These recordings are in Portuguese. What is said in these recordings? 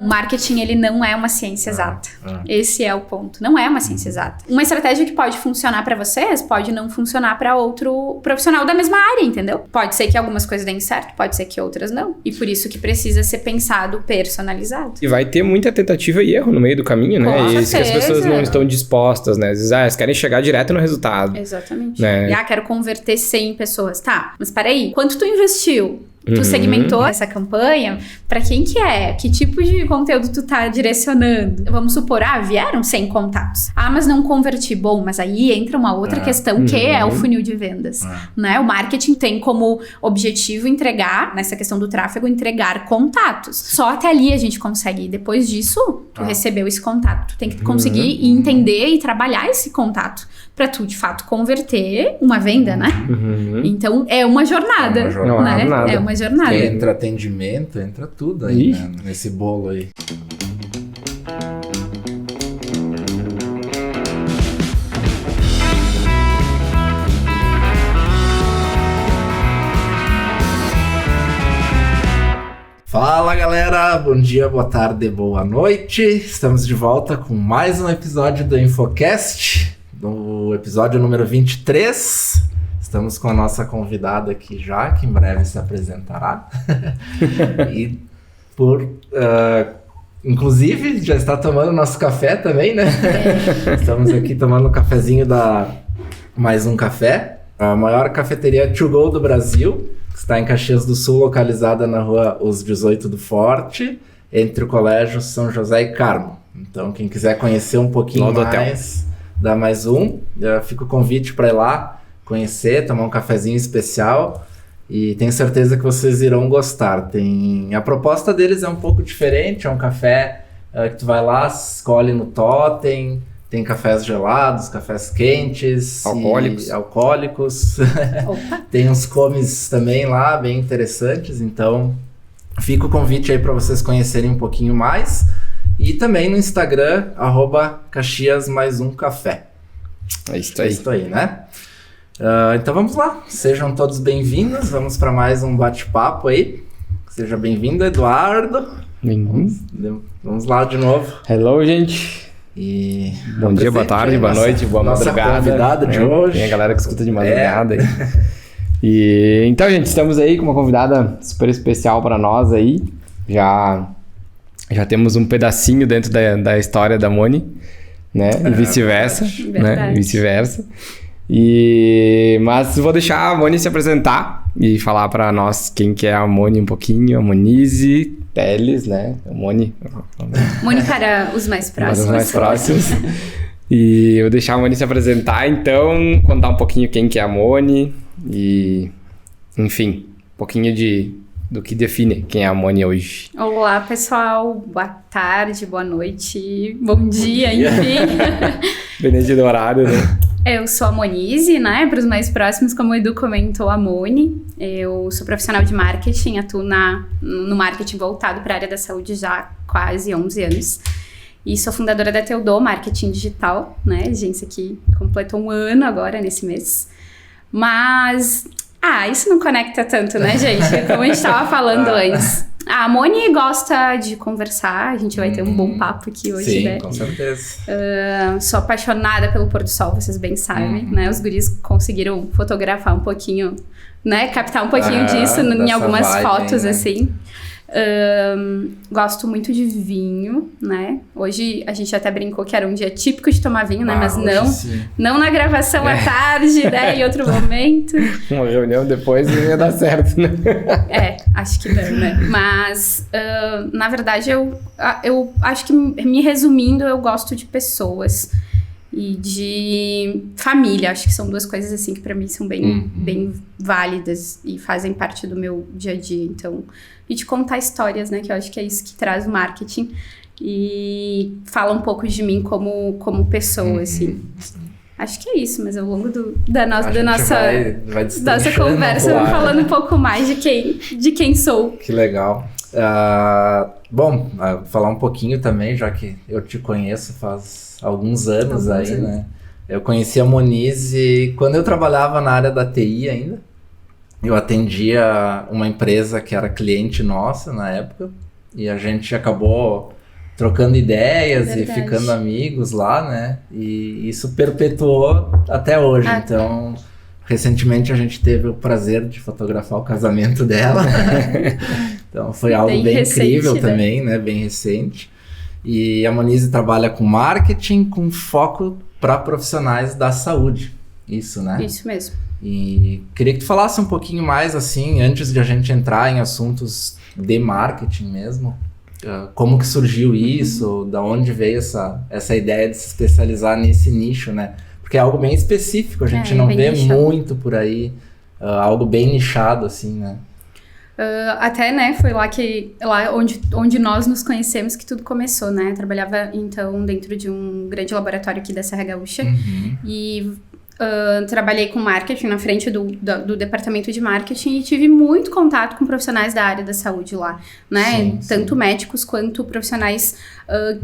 O marketing, ele não é uma ciência exata. Esse é o ponto. Não é uma ciência exata. Uma estratégia que pode funcionar pra vocês, pode não funcionar pra outro profissional da mesma área, entendeu? Pode ser que algumas coisas deem certo, pode ser que outras não. E por isso que precisa ser pensado personalizado. E vai ter muita tentativa e erro no meio do caminho, né? Com E isso que as pessoas não estão dispostas, né? Às vezes, elas querem chegar direto no resultado. Exatamente. Né? E, quero converter 100 pessoas. Tá, mas peraí, quanto tu investiu? Tu segmentou essa campanha? Pra quem que é? Que tipo de conteúdo tu tá direcionando? Vamos supor, vieram 100 contatos. Mas não converti. Bom, mas aí entra uma outra questão que é o funil de vendas. Né? O marketing tem como objetivo entregar, nessa questão do tráfego, entregar contatos. Só até ali a gente consegue ir. Depois disso, tu recebeu esse contato. Tu tem que conseguir entender e trabalhar esse contato pra tu, de fato, converter uma venda, né? Então, é uma jornada. Né? É uma jornada. Entra atendimento, entra tudo aí, né? Nesse bolo aí. Fala galera, bom dia, boa tarde, boa noite. Estamos de volta com mais um episódio do Infocast, no episódio número 23. Estamos com a nossa convidada aqui já, que em breve se apresentará. E inclusive, já está tomando nosso café também, né? Estamos aqui tomando um cafezinho da Mais Um Café, a maior cafeteria to go do Brasil, que está em Caxias do Sul, localizada na rua Os 18 do Forte, entre o Colégio São José e Carmo. Então, quem quiser conhecer um pouquinho mais da Mais Um, fica o convite para ir lá, conhecer, tomar um cafezinho especial, e tenho certeza que vocês irão gostar. A proposta deles é um pouco diferente, é um café que tu vai lá, escolhe no totem, tem cafés gelados, cafés quentes, alcoólicos. Tem uns comes também lá, bem interessantes, então fica o convite aí para vocês conhecerem um pouquinho mais, e também no Instagram, @CaxiasMaisUmCafé. É isso aí, né? Então vamos lá, sejam todos bem-vindos, vamos para mais um bate-papo aí. Seja bem-vindo, Eduardo. Vamos lá de novo. Hello, gente. E bom dia, boa tarde, boa noite, boa madrugada. Nossa convidada de hoje. Tem a galera que escuta de madrugada aí. E então, gente, estamos aí com uma convidada super especial para nós aí. Já temos um pedacinho dentro da história da Moni, né? E vice-versa, né? E vice-versa. Mas vou deixar a Moni se apresentar e falar para nós quem que é a Moni um pouquinho, a Monize Teles, né? A Moni para os mais próximos. Para os mais próximos. E eu vou deixar a Moni se apresentar, então, contar um pouquinho quem que é a Moni e, enfim, um pouquinho do que define quem é a Moni hoje. Olá, pessoal. Boa tarde, boa noite, bom dia, enfim. Dependendo do horário, né? Eu sou a Monize, né? Para os mais próximos, como o Edu comentou, a Moni. Eu sou profissional de marketing, atuo no marketing voltado para a área da saúde já há quase 11 anos. E sou fundadora da Teodô Marketing Digital, né? Agência que completou um ano agora, nesse mês. Mas, isso não conecta tanto, né, gente? Como a gente estava falando antes. A Moni gosta de conversar, a gente vai ter um bom papo aqui hoje, sim, né? Sim, com certeza. Sou apaixonada pelo pôr do sol, vocês bem sabem, né? Os guris conseguiram fotografar um pouquinho, né? Captar um pouquinho disso em algumas fotos, né? Assim. Gosto muito de vinho, né? Hoje a gente até brincou que era um dia típico de tomar vinho, né? Mas não na gravação à tarde, né? Em outro momento. Uma reunião depois não ia dar certo, né? Acho que não, né? Mas, na verdade, eu acho que, me resumindo, eu gosto de pessoas e de família. Acho que são duas coisas, assim, que pra mim são bem válidas e fazem parte do meu dia a dia. Então, e de contar histórias, né? Que eu acho que é isso que traz o marketing e fala um pouco de mim como pessoa, assim. Acho que é isso, mas ao longo da nossa conversa, eu vou falando um pouco mais de quem sou. Que legal. Falar um pouquinho também, já que eu te conheço faz alguns anos, né? Eu conheci a Monize quando eu trabalhava na área da TI ainda. Eu atendia uma empresa que era cliente nossa na época. E a gente acabou trocando ideias e Verdade. ficando amigos lá, né? E isso perpetuou até hoje. Então, recentemente a gente teve o prazer de fotografar o casamento dela. Então, foi algo bem recente, incrível né? também, né? Bem recente. E a Monize trabalha com marketing com foco para profissionais da saúde. Isso, né? Isso mesmo. E queria que tu falasse um pouquinho mais, assim, antes de a gente entrar em assuntos de marketing mesmo. Como que surgiu isso? Da onde veio essa ideia de se especializar nesse nicho, né? Porque é algo bem específico, a gente não vê nichado. muito por aí. Algo bem nichado, assim, né? Até, né, foi lá onde nós nos conhecemos que tudo começou, né? Eu trabalhava, então, dentro de um grande laboratório aqui da Serra Gaúcha. E trabalhei com marketing na frente do departamento de marketing e tive muito contato com profissionais da área da saúde lá, né? Tanto médicos quanto profissionais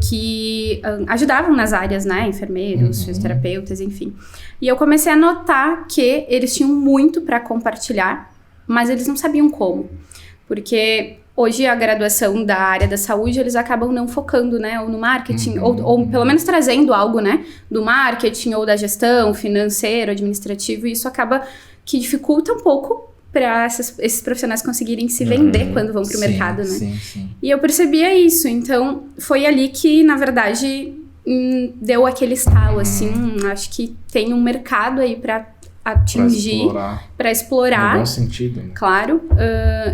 que ajudavam nas áreas, né? Enfermeiros, fisioterapeutas, enfim. E eu comecei a notar que eles tinham muito para compartilhar, mas eles não sabiam como. Porque hoje a graduação da área da saúde, eles acabam não focando, né, ou no marketing, ou pelo menos trazendo algo, né, do marketing ou da gestão, financeiro, administrativo, e isso acaba que dificulta um pouco para esses profissionais conseguirem se vender quando vão para o mercado, né? Sim. E eu percebia isso, então foi ali que, na verdade, deu aquele estalo, assim, acho que tem um mercado aí para atingir, para explorar. No bom sentido, né? Claro.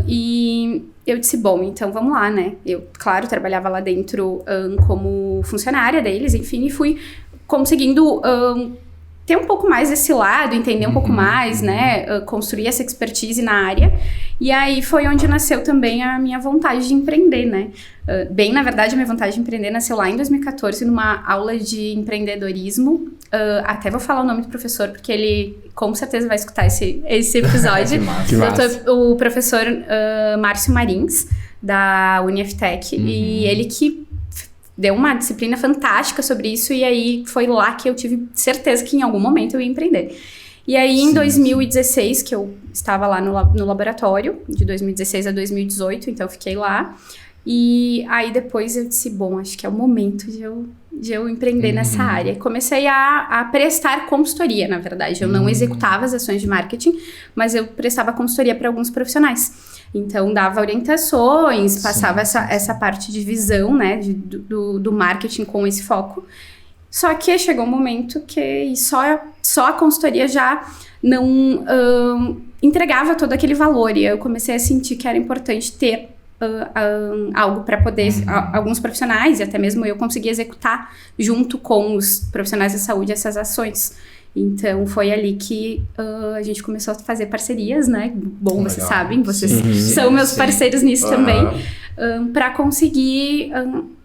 E eu disse, bom, então vamos lá, né? Eu, claro, trabalhava lá dentro como funcionária deles, enfim, e fui conseguindo ter um pouco mais desse lado, entender um pouco mais, né? Construir essa expertise na área. E aí foi onde nasceu também a minha vontade de empreender, né? Na verdade, a minha vontade de empreender nasceu lá em 2014, numa aula de empreendedorismo. Até vou falar o nome do professor, porque ele com certeza vai escutar esse episódio. Que massa. O professor Márcio Marins, da UniFTech, e ele que deu uma disciplina fantástica sobre isso, e aí foi lá que eu tive certeza que em algum momento eu ia empreender. E aí, em 2016, que eu estava lá no laboratório, de 2016 a 2018, então eu fiquei lá. E aí depois eu disse, bom, acho que é o momento de eu empreender nessa área. Comecei a prestar consultoria, na verdade. Eu não executava as ações de marketing, mas eu prestava consultoria para alguns profissionais. Então, dava orientações, passava essa parte de visão, né, do marketing com esse foco. Só que chegou um momento que só a consultoria já não entregava todo aquele valor. E eu comecei a sentir que era importante ter algo para poder, alguns profissionais, e até mesmo eu conseguir executar junto com os profissionais da saúde essas ações. Então, foi ali que a gente começou a fazer parcerias, né? Bom, legal. Vocês sabem, vocês são meus parceiros nisso também, para conseguir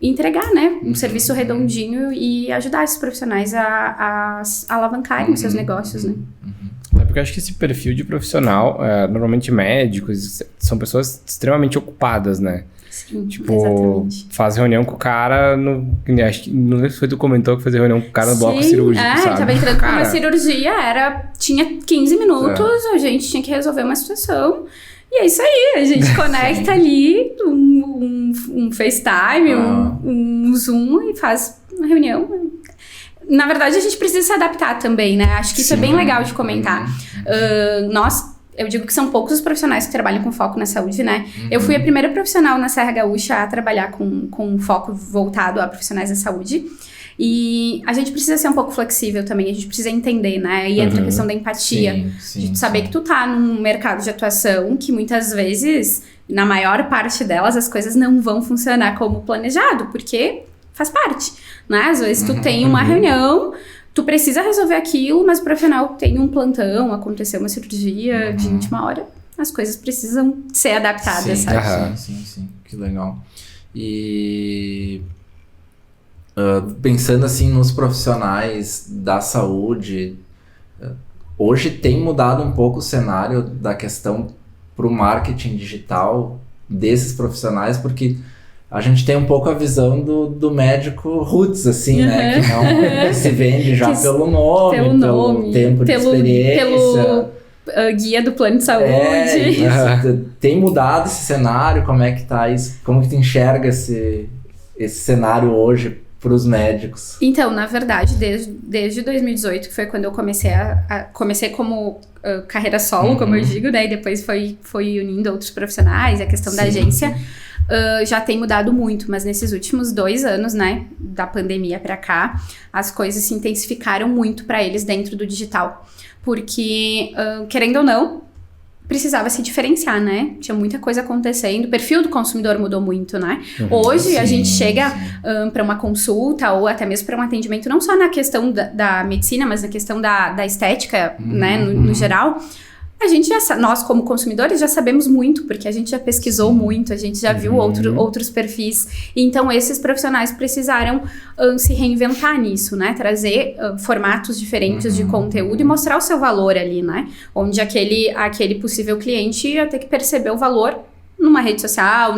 entregar, né? Um serviço redondinho e ajudar esses profissionais a alavancarem os seus negócios, né? É porque eu acho que esse perfil de profissional, normalmente médicos, são pessoas extremamente ocupadas, né? Sim, tipo, exatamente. Faz reunião com o cara, acho que não sei se foi tu comentou que fazia reunião com o cara no bloco cirúrgico, sabe? Tava entrando com uma cirurgia, tinha 15 minutos, a gente tinha que resolver uma situação, e é isso aí, a gente conecta ali um FaceTime, um Zoom e faz uma reunião. Na verdade, a gente precisa se adaptar também, né? Acho que isso é bem legal de comentar. Eu digo que são poucos os profissionais que trabalham com foco na saúde, né? Eu fui a primeira profissional na Serra Gaúcha a trabalhar com foco voltado a profissionais da saúde. E a gente precisa ser um pouco flexível também, a gente precisa entender, né? E entra a questão da empatia, de saber que tu tá num mercado de atuação que muitas vezes, na maior parte delas, as coisas não vão funcionar como planejado, porque faz parte, né? Às vezes tu tem uma reunião, tu precisa resolver aquilo, mas pro final tem um plantão, aconteceu uma cirurgia de última hora, as coisas precisam ser adaptadas, sabe? Sim, que legal. E pensando assim nos profissionais da saúde, hoje tem mudado um pouco o cenário da questão pro marketing digital desses profissionais, porque a gente tem um pouco a visão do médico roots, assim, né? Que não se vende já pelo nome, pelo tempo de experiência. guia do plano de saúde. Tem mudado esse cenário? Como é que tá isso? Como que tu enxerga esse cenário hoje para os médicos? Então, na verdade, desde 2018, que foi quando eu comecei como carreira solo, como eu digo, né? E depois foi unindo outros profissionais, a questão da agência. Já tem mudado muito, mas nesses últimos 2 anos, né, da pandemia pra cá, as coisas se intensificaram muito pra eles dentro do digital. Porque, querendo ou não, precisava se diferenciar, né? Tinha muita coisa acontecendo, o perfil do consumidor mudou muito, né? Hoje a gente chega para uma consulta ou até mesmo para um atendimento, não só na questão da medicina, mas na questão da estética, né, no geral. A gente nós como consumidores já sabemos muito, porque a gente já pesquisou muito, a gente já viu outros perfis. Então, esses profissionais precisaram se reinventar nisso, né? Trazer formatos diferentes de conteúdo e mostrar o seu valor ali, né? Onde aquele possível cliente ia ter que perceber o valor numa rede social,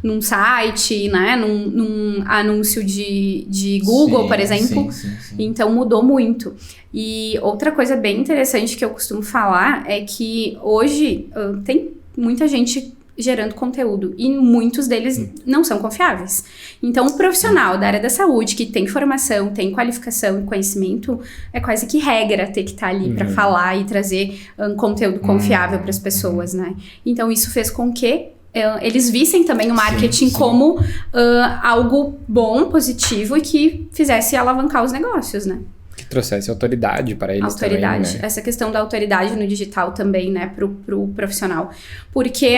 num site, né? Num anúncio de Google, por exemplo. Sim. Então, mudou muito. E outra coisa bem interessante que eu costumo falar é que hoje tem muita gente gerando conteúdo e muitos deles não são confiáveis. Então, o profissional da área da saúde que tem formação, tem qualificação e conhecimento, é quase que regra ter que estar ali para falar e trazer conteúdo confiável para as pessoas, né? Então, isso fez com que eles vissem também o marketing como algo bom, positivo e que fizesse alavancar os negócios, né? Que trouxesse autoridade para eles também, né? Essa questão da autoridade no digital também, né, pro profissional. Porque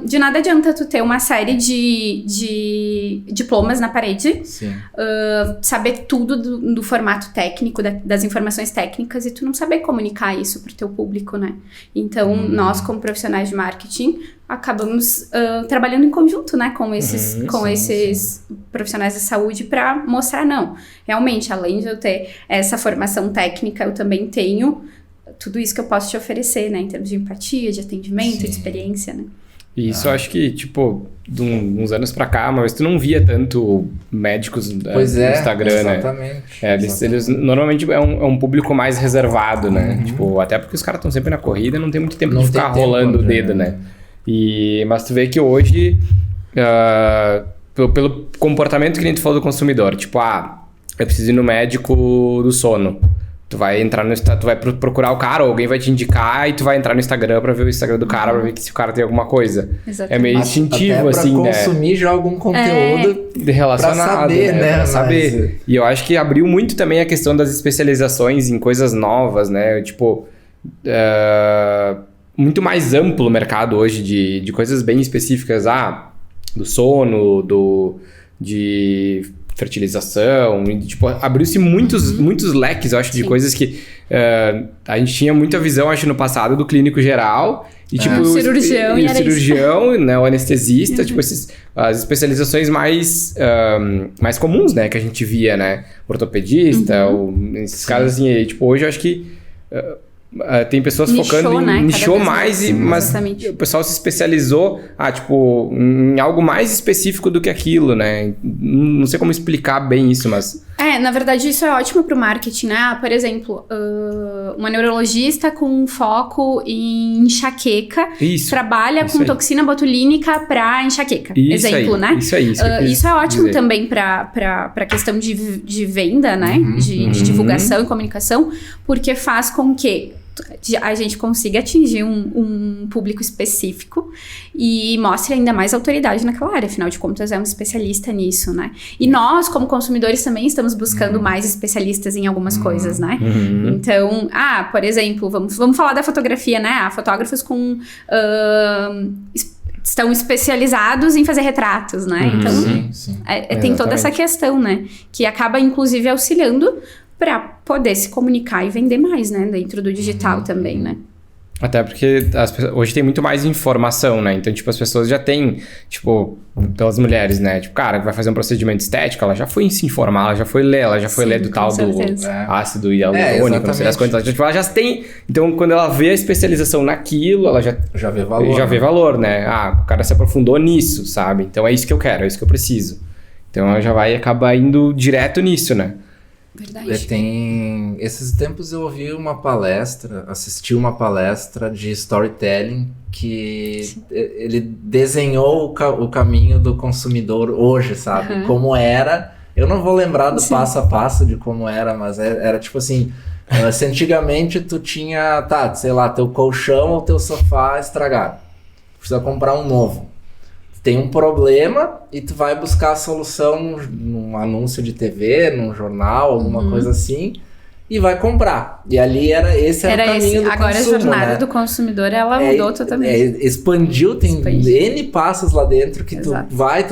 de nada adianta tu ter uma série de diplomas na parede, saber tudo do formato técnico, das informações técnicas, e tu não saber comunicar isso pro teu público, né? Então, nós como profissionais de marketing acabamos trabalhando em conjunto, né, com esses profissionais de saúde para mostrar, não, realmente, além de eu ter essa formação técnica, eu também tenho tudo isso que eu posso te oferecer, né, em termos de empatia, de atendimento, de experiência, né. E isso eu acho que, tipo, de uns anos pra cá, mas tu não via tanto médicos no Instagram, exatamente, né? Eles normalmente é um público mais reservado, né? Tipo, até porque os caras estão sempre na corrida, não tem muito tempo de ficar rolando o dedo, né? Mas tu vê que hoje, pelo comportamento que a gente falou do consumidor, tipo, eu preciso ir no médico do sono. Tu vai entrar tu vai procurar o cara, ou alguém vai te indicar, e tu vai entrar no Instagram pra ver o Instagram do cara, pra ver se o cara tem alguma coisa. Exatamente. É meio instintivo, até assim, né? consumir já algum conteúdo relacionado, pra saber, né? Pra saber. E eu acho que abriu muito também a questão das especializações em coisas novas, né? Tipo, muito mais amplo o mercado hoje de coisas bem específicas, do sono, de fertilização, tipo, abriu-se muitos leques, eu acho, de coisas que a gente tinha muita visão, acho, no passado do clínico geral e tipo o cirurgião o cirurgião, né, o anestesista, tipo as especializações mais comuns, né, que a gente via, né, ortopedista, esses caras assim, e, tipo, hoje eu acho que tem pessoas focando em nichou mais, mas o pessoal se especializou tipo, em algo mais específico do que aquilo, né? Não sei como explicar bem isso, mas... Na verdade, isso é ótimo pro marketing, né? Por exemplo, uma neurologista com foco em enxaqueca trabalha com toxina botulínica pra enxaqueca. Exemplo, né? Isso é ótimo também pra questão de venda, né? De divulgação e comunicação, porque faz com que a gente consiga atingir um público específico e mostre ainda mais autoridade naquela área, afinal de contas é um especialista nisso, né? E nós, como consumidores, também estamos buscando mais especialistas em algumas coisas, né? Então, por exemplo, vamos falar da fotografia, né? Há fotógrafos estão especializados em fazer retratos, né? Então, tem toda essa questão, né? Que acaba, inclusive, auxiliando para poder se comunicar e vender mais, né? Dentro do digital também, né? Até porque hoje tem muito mais informação, né? Então, tipo, as pessoas já têm, tipo, pelas mulheres, né? Tipo, cara, que vai fazer um procedimento estético, ela já foi se informar, ela já foi ler do tal do ácido hialurônico, não sei das coisas. Tipo, ela já tem... Então, quando ela vê a especialização naquilo, ela já vê valor. Já vê valor, né? O cara se aprofundou nisso, sabe? Então, é isso que eu quero, é isso que eu preciso. Então, ela já vai acabar indo direto nisso, né? Verdade. Esses tempos eu assisti uma palestra de storytelling que ele desenhou o caminho do consumidor hoje, sabe? Como era. Eu não vou lembrar do passo a passo de como era, mas era tipo assim, se antigamente tu tinha, sei lá, teu colchão ou teu sofá estragado. Precisa comprar um novo. Tem um problema e tu vai buscar a solução num anúncio de TV, num jornal, alguma coisa assim, e vai comprar. E ali esse era o caminho do agora consumo, a jornada né? do consumidor, ela mudou totalmente. Expandiu, tem N passos lá dentro que tu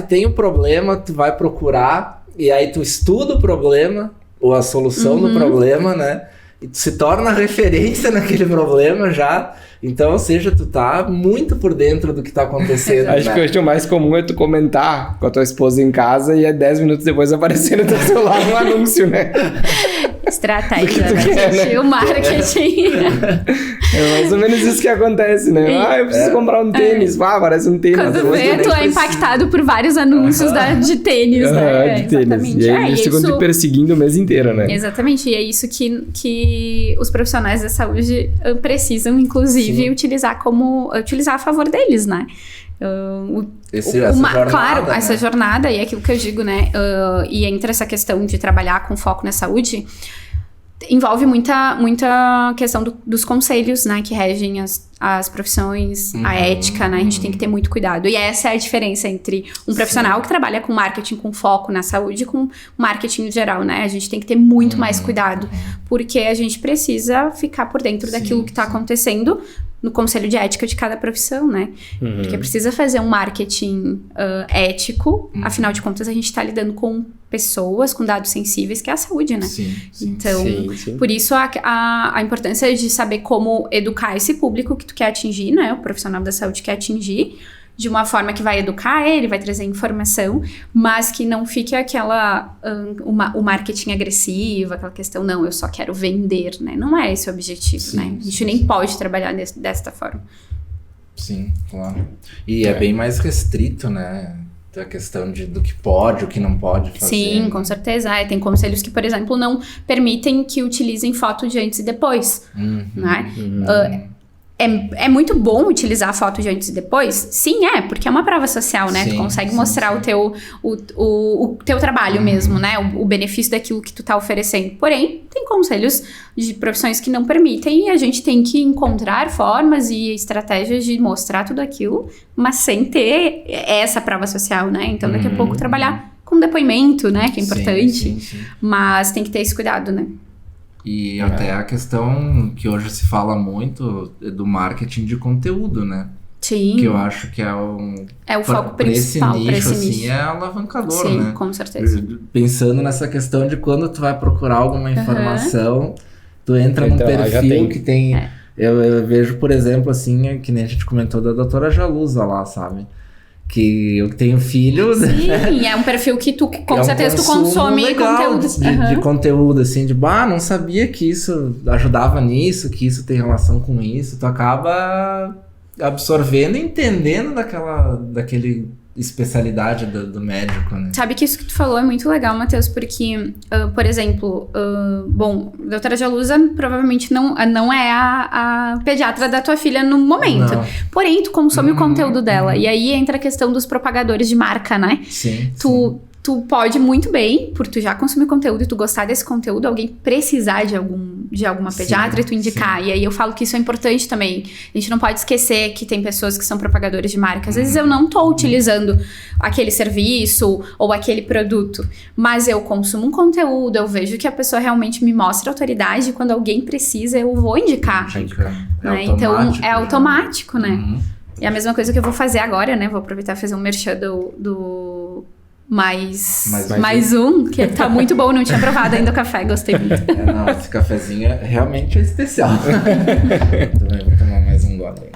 tem um problema, tu vai procurar, e aí tu estuda o problema, ou a solução do problema, né? E tu se torna referência naquele problema já. Então, ou seja, tu tá muito por dentro do que tá acontecendo. Acho que hoje o mais comum é tu comentar com a tua esposa em casa e 10 minutos depois aparecer no teu celular um anúncio, né? Estratégia, né? O marketing. É mais ou menos isso que acontece, né? Eu preciso comprar um tênis. Parece um tênis. Quando vê, tu é impactado por vários anúncios de tênis, né? De tênis. E aí eles ficam te perseguindo o mês inteiro, né? Exatamente. E é isso que os profissionais da saúde precisam, inclusive, utilizar a favor deles, né? Essa jornada, e é aquilo que eu digo, né? E entre essa questão de trabalhar com foco na saúde, envolve muita questão dos conselhos, né? Que regem as profissões, a ética, né? A gente tem que ter muito cuidado. E essa é a diferença entre um profissional que trabalha com marketing com foco na saúde e com marketing em geral, né? A gente tem que ter muito mais cuidado, porque a gente precisa ficar por dentro daquilo que está acontecendo no conselho de ética de cada profissão, né? Porque precisa fazer um marketing ético, afinal de contas a gente está lidando com pessoas, com dados sensíveis, que é a saúde, né? Então, por isso a importância de saber como educar esse público que tu quer atingir, né? O profissional da saúde quer atingir, de uma forma que vai educar ele, vai trazer informação, mas que não fique o marketing agressivo, aquela questão, não, eu só quero vender, né? Não é esse o objetivo, né? A gente nem pode trabalhar desta forma. Sim, claro. E é bem mais restrito, né? A questão do que pode, o que não pode fazer. Sim, com certeza. Tem conselhos que, por exemplo, não permitem que utilizem foto de antes e depois, né? É muito bom utilizar a foto de antes e depois? Sim, porque é uma prova social, né? Tu consegue mostrar o teu trabalho mesmo, né? O benefício daquilo que tu tá oferecendo. Porém, tem conselhos de profissões que não permitem e a gente tem que encontrar formas e estratégias de mostrar tudo aquilo, mas sem ter essa prova social, né? Então, daqui a pouco, trabalhar com depoimento, né? Que é importante. Mas tem que ter esse cuidado, né? E até a questão que hoje se fala muito do marketing de conteúdo, né? Sim. Que eu acho que é o foco principal. Esse nicho, é alavancador, né? Sim, com certeza. Pensando nessa questão de quando tu vai procurar alguma informação, tu entra num perfil que tem... Eu vejo, por exemplo, assim, que nem a gente comentou da doutora Jalusa lá, sabe? Que eu tenho filhos. Sim, é um perfil que tu, com certeza, tu consome conteúdo. De conteúdo, assim, não sabia que isso ajudava nisso, que isso tem relação com isso. Tu acaba absorvendo e entendendo daquele especialidade do médico, né? Sabe que isso que tu falou é muito legal, Matheus, porque, por exemplo, a doutora Jalusa provavelmente não é a pediatra da tua filha no momento. Não. Porém, tu consome o conteúdo dela. E aí entra a questão dos propagadores de marca, né? Sim. Tu pode muito bem, por tu já consumir conteúdo e tu gostar desse conteúdo, alguém precisar de alguma pediatra e tu indicar. E aí eu falo que isso é importante também. A gente não pode esquecer que tem pessoas que são propagadores de marca. Às vezes eu não tô utilizando aquele serviço ou aquele produto, mas eu consumo um conteúdo, eu vejo que a pessoa realmente me mostra autoridade e quando alguém precisa, eu vou indicar. Né? Então, é automático, né? E a mesma coisa que eu vou fazer agora, né? Vou aproveitar e fazer um merchan do mais um, que tá muito bom, não tinha provado ainda o café, gostei muito. Esse cafezinho realmente é especial. Também vou tomar mais um gole.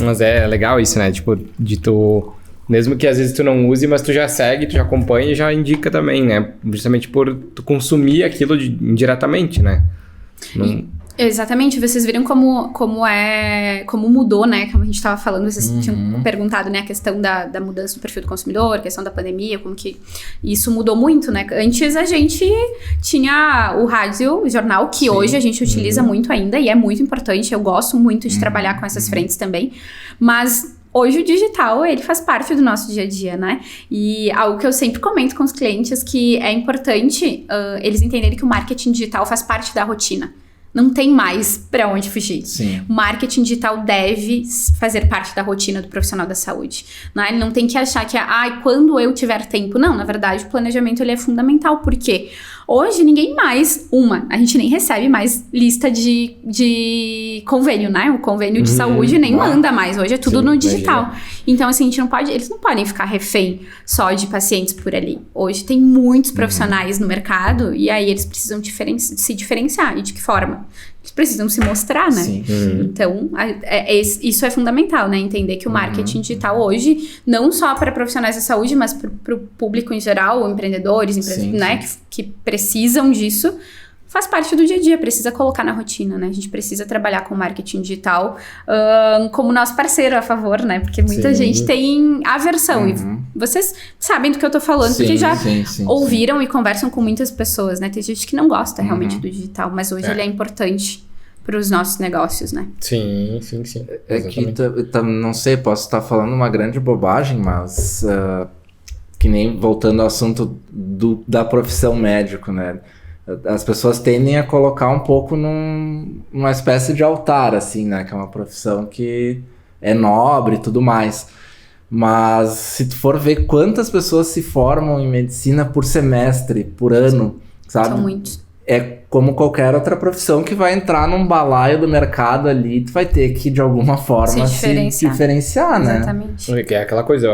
Mas é legal isso, né? Tipo, de tu... Mesmo que às vezes tu não use, mas tu já segue, tu já acompanha e já indica também, né? Justamente por tu consumir aquilo indiretamente, né? Exatamente, vocês viram como mudou, né? Como a gente estava falando, vocês tinham perguntado, né? A questão da mudança do perfil do consumidor, a questão da pandemia, como que Isso mudou muito, né? Antes a gente tinha o rádio, o jornal, que hoje a gente utiliza muito ainda e é muito importante. Eu gosto muito de trabalhar com essas frentes também. Mas hoje o digital, ele faz parte do nosso dia a dia, né? E algo que eu sempre comento com os clientes que é importante eles entenderem que o marketing digital faz parte da rotina. Não tem mais pra onde fugir. Sim. Marketing digital deve fazer parte da rotina do profissional da saúde. Né? Ele não tem que achar que, quando eu tiver tempo. Não, na verdade, o planejamento ele é fundamental. Por quê? Hoje, ninguém mais, a gente nem recebe mais lista de convênio, né? O convênio de saúde nem manda mais. Hoje é tudo no digital. Imagina. Então, assim, eles não podem ficar refém só de pacientes por ali. Hoje tem muitos profissionais no mercado e aí eles precisam se diferenciar. E de que forma? Eles precisam se mostrar, né? Sim. Então, isso é fundamental, né? Entender que o marketing digital hoje, não só para profissionais da saúde, mas para o público em geral, empreendedores, né? Que precisam disso, faz parte do dia a dia, precisa colocar na rotina, né? A gente precisa trabalhar com marketing digital como nosso parceiro a favor, né? Porque muita gente tem aversão. E vocês sabem do que eu tô falando, porque já ouviram e conversam com muitas pessoas, né? Tem gente que não gosta realmente do digital, mas hoje ele é importante para os nossos negócios, né? Sim. É que, não sei, posso estar falando uma grande bobagem, mas que nem voltando ao assunto da profissão médico, né? As pessoas tendem a colocar um pouco numa espécie de altar, assim, né? Que é uma profissão que é nobre e tudo mais. Mas se tu for ver quantas pessoas se formam em medicina por semestre, por ano, sabe? São muitos. É como qualquer outra profissão que vai entrar num balaio do mercado ali, tu vai ter que, de alguma forma, se diferenciar, né? Exatamente. Que é aquela coisa,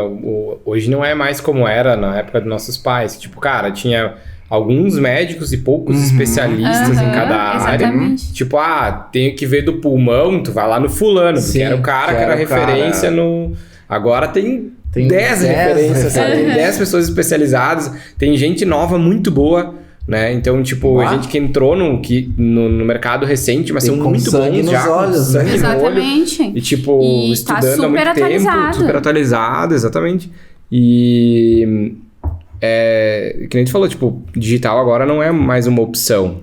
hoje não é mais como era na época dos nossos pais. Tipo, cara, tinha alguns médicos e poucos especialistas em cada área. Exatamente. Tipo, tenho que ver do pulmão, tu vai lá no fulano, porque era o cara que era referência no... Agora tem 10 referências, sabe? Tem 10 pessoas especializadas, tem gente nova muito boa, né? Então, tipo, a gente que entrou no mercado recente, mas são muito bons já, com olhos, sangue no olho. E, tipo, estudando há muito tempo, super atualizado, exatamente. E... que nem tu falou, tipo, digital agora não é mais uma opção.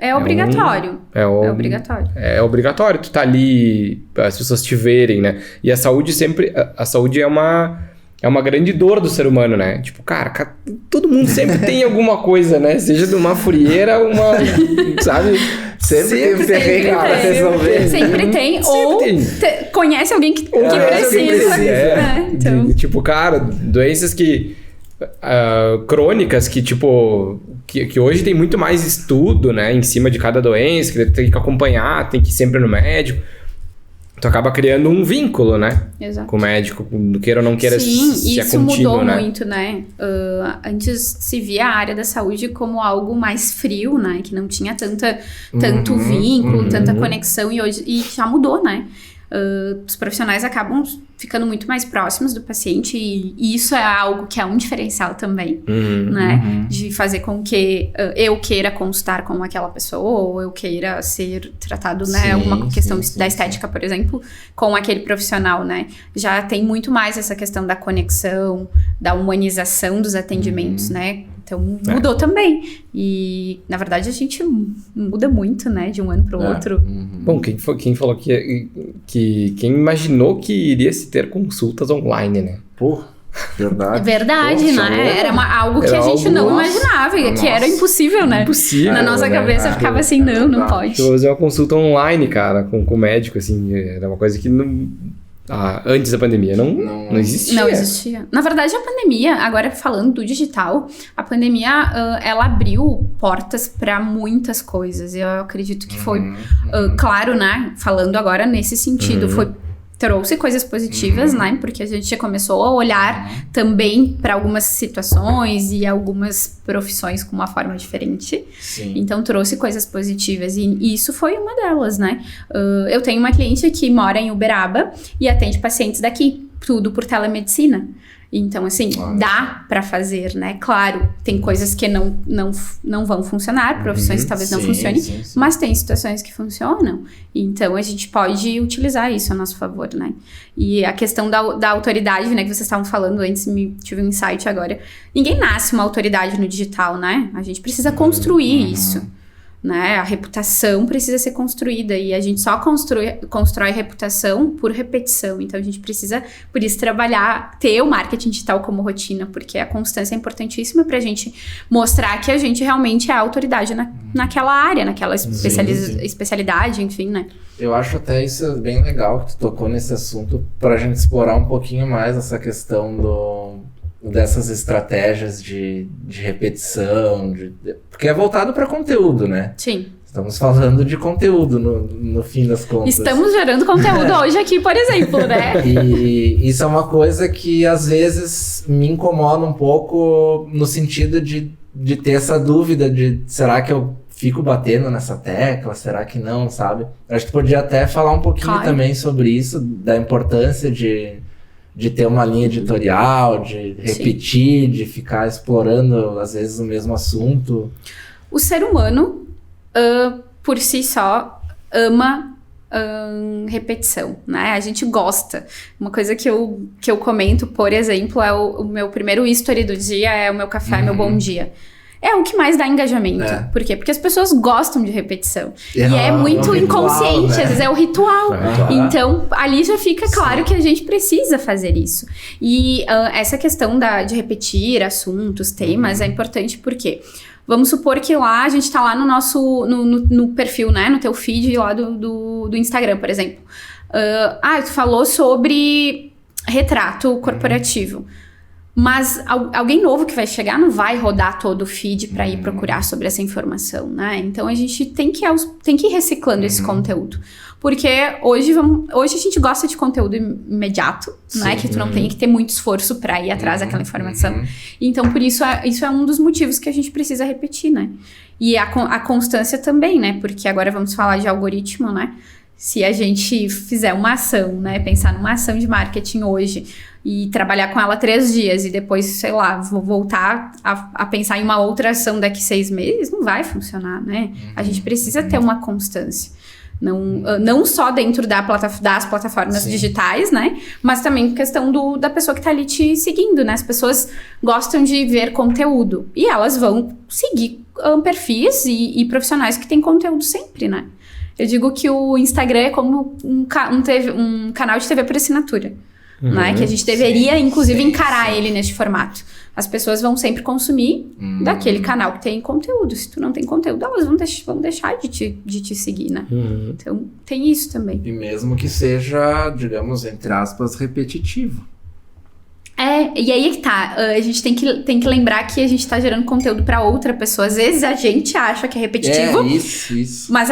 É obrigatório. É obrigatório. É obrigatório tu tá ali, as pessoas te verem, né? E a saúde sempre... A saúde é uma grande dor do ser humano, né? Tipo, cara, todo mundo sempre tem alguma coisa, né? Seja de uma frieira, sabe? Sempre tem pra resolver. Sempre tem. Conhece alguém que precisa. Então... Tipo, cara, doenças crônicas que, tipo... Que hoje tem muito mais estudo, né? Em cima de cada doença, que tem que acompanhar, tem que ir sempre no médico. Tu acaba criando um vínculo, né? Exato. Com o médico, queira ou não queira, se é contínuo, mudou né? muito, né? Antes se via a área da saúde como algo mais frio, né? Que não tinha tanto vínculo, tanta conexão, e já mudou, né? Os profissionais acabam ficando muito mais próximos do paciente e isso é algo que é um diferencial também, né? De fazer com que eu queira consultar com aquela pessoa ou eu queira ser tratado, né? Alguma questão da estética, por exemplo, com aquele profissional, né? Já tem muito mais essa questão da conexão, da humanização dos atendimentos, né? Então, mudou também. E, na verdade, a gente muda muito, né? De um ano para o outro. Bom, quem falou que quem imaginou que iria se ter consultas online, né? Pô, verdade. Verdade, né? Era algo que a gente não imaginava. Que era impossível, né? Impossível, na nossa cabeça ficava assim, não pode. Eu fazer uma consulta online, cara, com o médico, assim. Era uma coisa que não... antes da pandemia, não existia. Não existia. Na verdade, a pandemia, agora falando do digital, a pandemia, ela abriu portas para muitas coisas. Eu acredito que foi, claro, né? Falando agora nesse sentido, trouxe coisas positivas, né? Porque a gente já começou a olhar também para algumas situações e algumas profissões com uma forma diferente. Sim. Então, trouxe coisas positivas e isso foi uma delas, né? Eu tenho uma cliente que mora em Uberaba e atende pacientes daqui, tudo por telemedicina. Então, assim, dá pra fazer, né? Claro, tem coisas que não vão funcionar, profissões que talvez não funcionem, mas tem situações que funcionam. Então, a gente pode utilizar isso a nosso favor, né? E a questão da autoridade, né? Que vocês estavam falando antes, tive um insight agora. Ninguém nasce uma autoridade no digital, né? A gente precisa construir isso. Né? A reputação precisa ser construída e a gente só constrói reputação por repetição. Então a gente precisa, por isso, ter o marketing digital como rotina, porque a constância é importantíssima pra gente mostrar que a gente realmente é a autoridade naquela área, naquela especialidade, enfim, né? Eu acho até isso bem legal que tu tocou nesse assunto pra gente explorar um pouquinho mais essa questão dessas estratégias de repetição, porque é voltado para conteúdo, né? Sim. Estamos falando de conteúdo no fim das contas. Estamos gerando conteúdo hoje aqui, por exemplo, né? E isso é uma coisa que às vezes me incomoda um pouco no sentido de ter essa dúvida de será que eu fico batendo nessa tecla, será que não, sabe? Acho que tu podia até falar um pouquinho também sobre isso, da importância de ter uma linha editorial, de repetir, de ficar explorando, às vezes, o mesmo assunto. O ser humano, por si só, ama repetição, né? A gente gosta. Uma coisa que eu comento, por exemplo, é o meu primeiro history do dia, é o meu café, meu bom dia. É o que mais dá engajamento. Por quê? Porque as pessoas gostam de repetição. E é muito inconsciente, né? Às vezes é o ritual. Então, ali já fica claro que a gente precisa fazer isso. E essa questão de repetir assuntos, temas, é importante porque... Vamos supor que lá, a gente tá lá no nosso... No perfil, né? No teu feed lá do Instagram, por exemplo. Tu falou sobre retrato corporativo. Mas alguém novo que vai chegar não vai rodar todo o feed para ir procurar sobre essa informação, né? Então a gente tem que ir reciclando esse conteúdo. Porque hoje a gente gosta de conteúdo imediato, né? Que tu não tem que ter muito esforço para ir atrás daquela informação. Então, por isso, isso é um dos motivos que a gente precisa repetir, né? E a constância também, né? Porque agora vamos falar de algoritmo, né? Se a gente fizer uma ação, né? Pensar numa ação de marketing hoje e trabalhar com ela 3 dias e depois, sei lá, vou voltar a pensar em uma outra ação daqui 6 meses, não vai funcionar, né? A gente precisa ter uma constância. Não só dentro das plataformas digitais, né? Mas também questão da pessoa que tá ali te seguindo, né? As pessoas gostam de ver conteúdo e elas vão seguir perfis e profissionais que têm conteúdo sempre, né? Eu digo que o Instagram é como um canal de TV por assinatura, né? Que a gente deveria, inclusive, encarar ele neste formato. As pessoas vão sempre consumir daquele canal que tem conteúdo. Se tu não tem conteúdo, elas vão deixar de te seguir, né? Então, tem isso também. E mesmo que seja, digamos, entre aspas, repetitivo. E aí é que tá, a gente tem que lembrar que a gente tá gerando conteúdo pra outra pessoa. Às vezes a gente acha que é repetitivo. Isso. Mas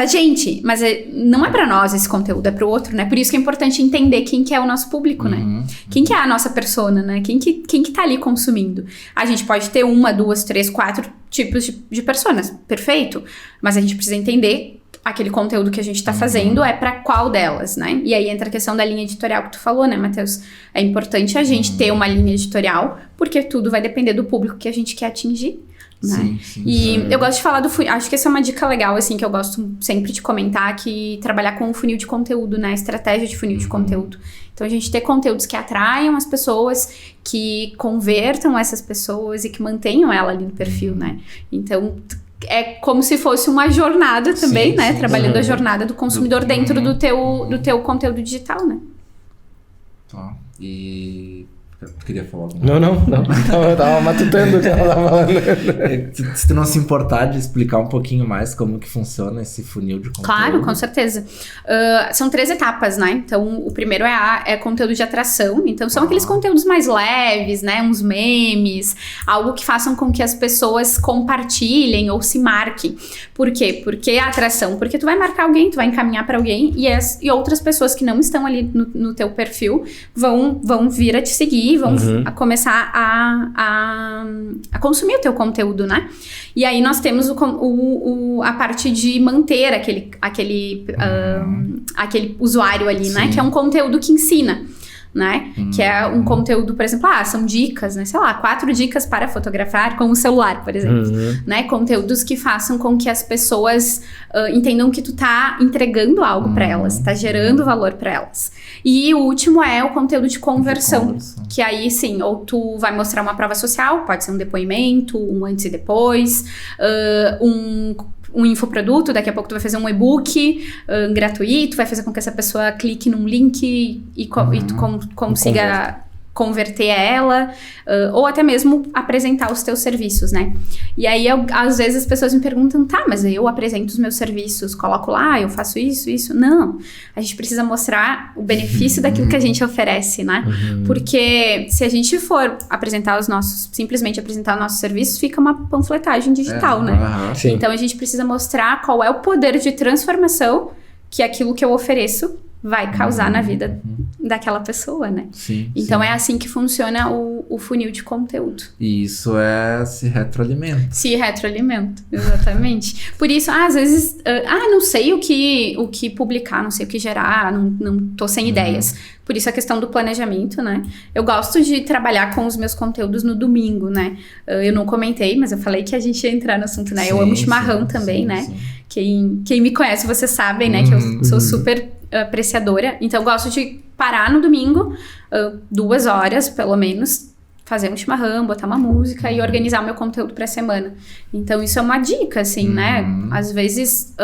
não é pra nós esse conteúdo, é pro outro, né? Por isso que é importante entender quem que é o nosso público, né? Quem que é a nossa persona, né? Quem que tá ali consumindo. A gente pode ter 1, 2, 3, 4 tipos de personas, perfeito. Mas a gente precisa entender aquele conteúdo que a gente tá fazendo é pra qual delas, né? E aí entra a questão da linha editorial que tu falou, né, Matheus? É importante a gente ter uma linha editorial, porque tudo vai depender do público que a gente quer atingir, né? Sim. Eu gosto de falar do funil, acho que essa é uma dica legal, assim, que eu gosto sempre de comentar, que trabalhar com o funil de conteúdo, né? Estratégia de funil de conteúdo. Então, a gente ter conteúdos que atraiam as pessoas, que convertam essas pessoas e que mantenham ela ali no perfil, né? Então, é como se fosse uma jornada também, né? Trabalhando a jornada do consumidor dentro do teu conteúdo digital, né? E... Tu queria falar alguma coisa? Não. Eu tava matutando o que ela tava falando. Se tu não se importar de explicar um pouquinho mais como que funciona esse funil de conteúdo. Claro, com certeza. São 3 etapas, né? Então, o primeiro é conteúdo de atração. Então, são aqueles conteúdos mais leves, né? Uns memes, algo que façam com que as pessoas compartilhem ou se marquem. Por quê? Porque a atração, porque tu vai marcar alguém, tu vai encaminhar para alguém e outras pessoas que não estão ali no teu perfil vão vir a te seguir, vão a começar a consumir o teu conteúdo, né? E aí nós temos a parte de manter aquele usuário ali, né? Que é um conteúdo que ensina. né? Que é um conteúdo, por exemplo, são dicas, né? Sei lá, 4 dicas para fotografar com o celular, por exemplo. Né? Conteúdos que façam com que as pessoas entendam que tu tá entregando algo para elas, tá gerando valor para elas. E o último é o conteúdo de conversão, que aí sim, ou tu vai mostrar uma prova social, pode ser um depoimento, um antes e depois, um infoproduto, daqui a pouco tu vai fazer um e-book gratuito, vai fazer com que essa pessoa clique num link e tu consiga converter ela, ou até mesmo apresentar os teus serviços, né? E aí, às vezes as pessoas me perguntam, tá, mas eu apresento os meus serviços, coloco lá, eu faço isso. Não, a gente precisa mostrar o benefício daquilo que a gente oferece, né? Porque se a gente for simplesmente apresentar os nossos serviços, fica uma panfletagem digital, né? Então a gente precisa mostrar qual é o poder de transformação que aquilo que eu ofereço vai causar na vida daquela pessoa, né? Então é assim que funciona o funil de conteúdo. E isso se retroalimenta. Se retroalimenta, exatamente. Por isso, às vezes, não sei o que publicar, não sei o que gerar, não tô sem ideias. Por isso a questão do planejamento, né? Eu gosto de trabalhar com os meus conteúdos no domingo, né? Eu não comentei, mas eu falei que a gente ia entrar no assunto, né? Eu amo chimarrão também, né? Quem me conhece, vocês sabem, né? Que eu sou super apreciadora. Então, eu gosto de parar no domingo, 2 horas, pelo menos, fazer um chimarrão, botar uma música e organizar o meu conteúdo pra semana. Então, isso é uma dica, assim, né? Às vezes,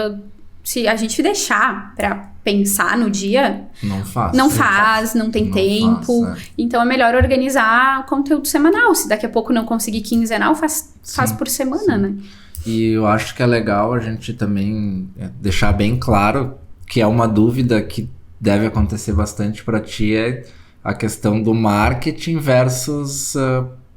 se a gente deixar pra pensar no dia, não tem tempo. Então, é melhor organizar o conteúdo semanal. Se daqui a pouco não conseguir quinzenal, faz por semana, né? E eu acho que é legal a gente também deixar bem claro que é uma dúvida que deve acontecer bastante para ti, é a questão do marketing versus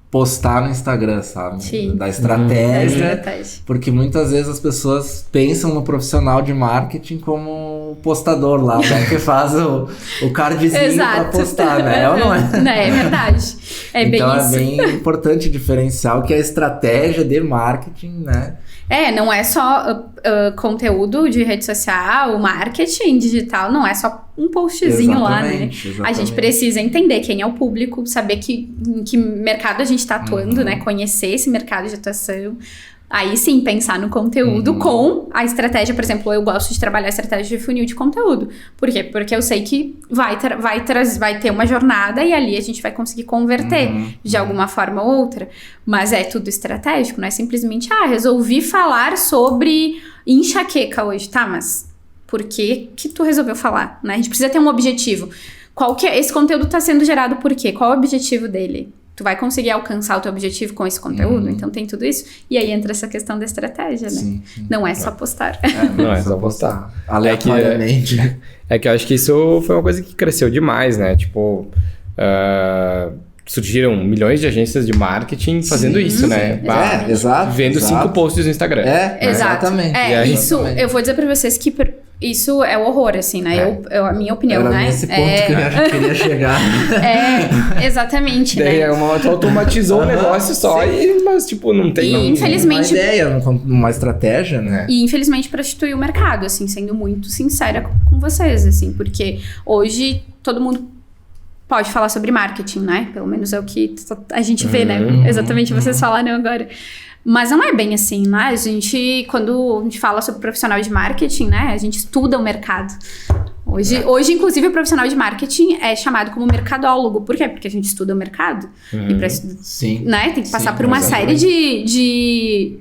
postar no Instagram, sabe? Da estratégia. Porque muitas vezes as pessoas pensam no profissional de marketing como o postador lá, né? Que faz o cardzinho para postar, né? Ou não é? É verdade. Então é bem importante diferenciar o que é a estratégia de marketing, né? Não é só conteúdo de rede social, marketing digital, não é só um postzinho lá, né? A gente precisa entender quem é o público, saber em que mercado a gente está atuando, né? Conhecer esse mercado de atuação. Aí sim, pensar no conteúdo com a estratégia. Por exemplo, eu gosto de trabalhar a estratégia de funil de conteúdo. Por quê? Porque eu sei que vai ter uma jornada e ali a gente vai conseguir converter de alguma forma ou outra. Mas é tudo estratégico, não é simplesmente, resolvi falar sobre enxaqueca hoje. Tá, mas por que tu resolveu falar? Né? A gente precisa ter um objetivo. Esse conteúdo está sendo gerado por quê? Qual é o objetivo dele? Tu vai conseguir alcançar o teu objetivo com esse conteúdo? Então tem tudo isso. E aí entra essa questão da estratégia, né? Não é só postar. Não é só postar. Aleatoriamente. É que eu acho que isso foi uma coisa que cresceu demais, né? Tipo, surgiram milhões de agências de marketing fazendo isso, né? Exato. Vendo 5 posts no Instagram. Exatamente. Isso, eu vou dizer pra vocês que isso é o horror, assim, né? A minha opinião, era né? Nesse ponto que eu queria chegar. Exatamente, Daí né? Tu automatizou o negócio só, mas tipo, não tem... Infelizmente, uma ideia, uma estratégia, né? E infelizmente prostitui o mercado, assim, sendo muito sincera com vocês, assim, porque hoje todo mundo pode falar sobre marketing, né? Pelo menos é o que a gente vê, né? Exatamente, vocês falaram agora. Mas não é bem assim, né? Quando a gente fala sobre profissional de marketing, né? A gente estuda o mercado. Hoje, inclusive, o profissional de marketing é chamado como mercadólogo. Por quê? Porque a gente estuda o mercado. E né? Tem que passar por uma série de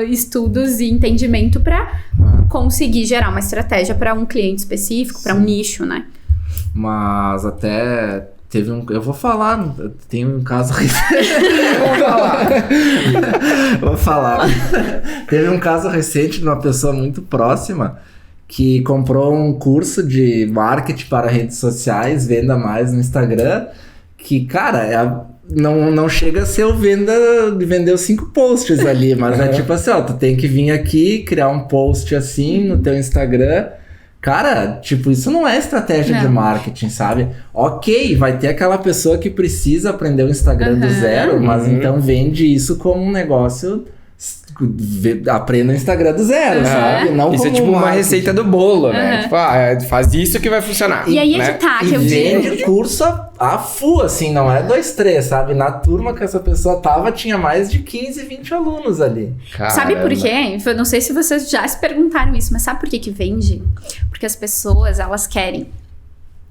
estudos e entendimento para conseguir gerar uma estratégia para um cliente específico, para um nicho, né? Mas até eu vou falar, tem um caso recente. Vou falar. Teve um caso recente de uma pessoa muito próxima que comprou um curso de marketing para redes sociais, venda mais no Instagram, que, cara, não chega a ser vender os 5 posts ali, mas é tipo assim, tu tem que vir aqui, criar um post assim no teu Instagram. Cara, tipo, isso não é estratégia de marketing, sabe? Ok, vai ter aquela pessoa que precisa aprender o Instagram do zero, mas então vende isso como um negócio aprenda o Instagram do zero, sabe? Não isso como é tipo uma marketing. receita do bolo, né? Tipo, faz isso que vai funcionar. E aí é né? que tá, que E eu vende digo. curso a full, assim, não é 2, 3, sabe? Na turma que essa pessoa tava, tinha mais de 15, 20 alunos ali. Sabe por Caramba. quê? Eu não sei se vocês já se perguntaram isso, mas sabe por que que vende? Porque as pessoas, elas querem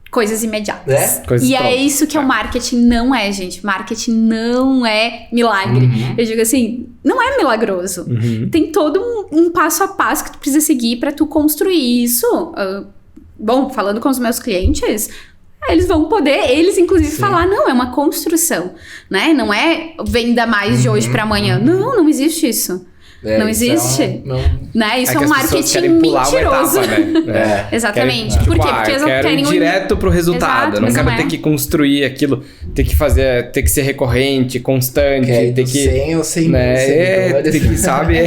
coisas imediatas. É? Coisas E é prontas. isso que o marketing não é, gente. Marketing não é milagre. Eu digo assim, não é milagroso. Tem todo um passo a passo que tu precisa seguir pra tu construir isso. Bom, falando com os meus clientes, eles vão poder, eles inclusive falar, não, é uma construção, né? Não é venda mais de hoje pra amanhã. Não existe isso. Não isso existe. Né? Isso é que um as pessoas marketing querem pular uma mentiroso. etapa, né? Exatamente. Querem, Por quê? tipo, Porque eles eu quero querem ir direto pro resultado. Exato, não mas quero não é. ter que construir aquilo, ter que ser recorrente, constante, Que é ter do que 100 ou 100 né? mil Ter que, sabe?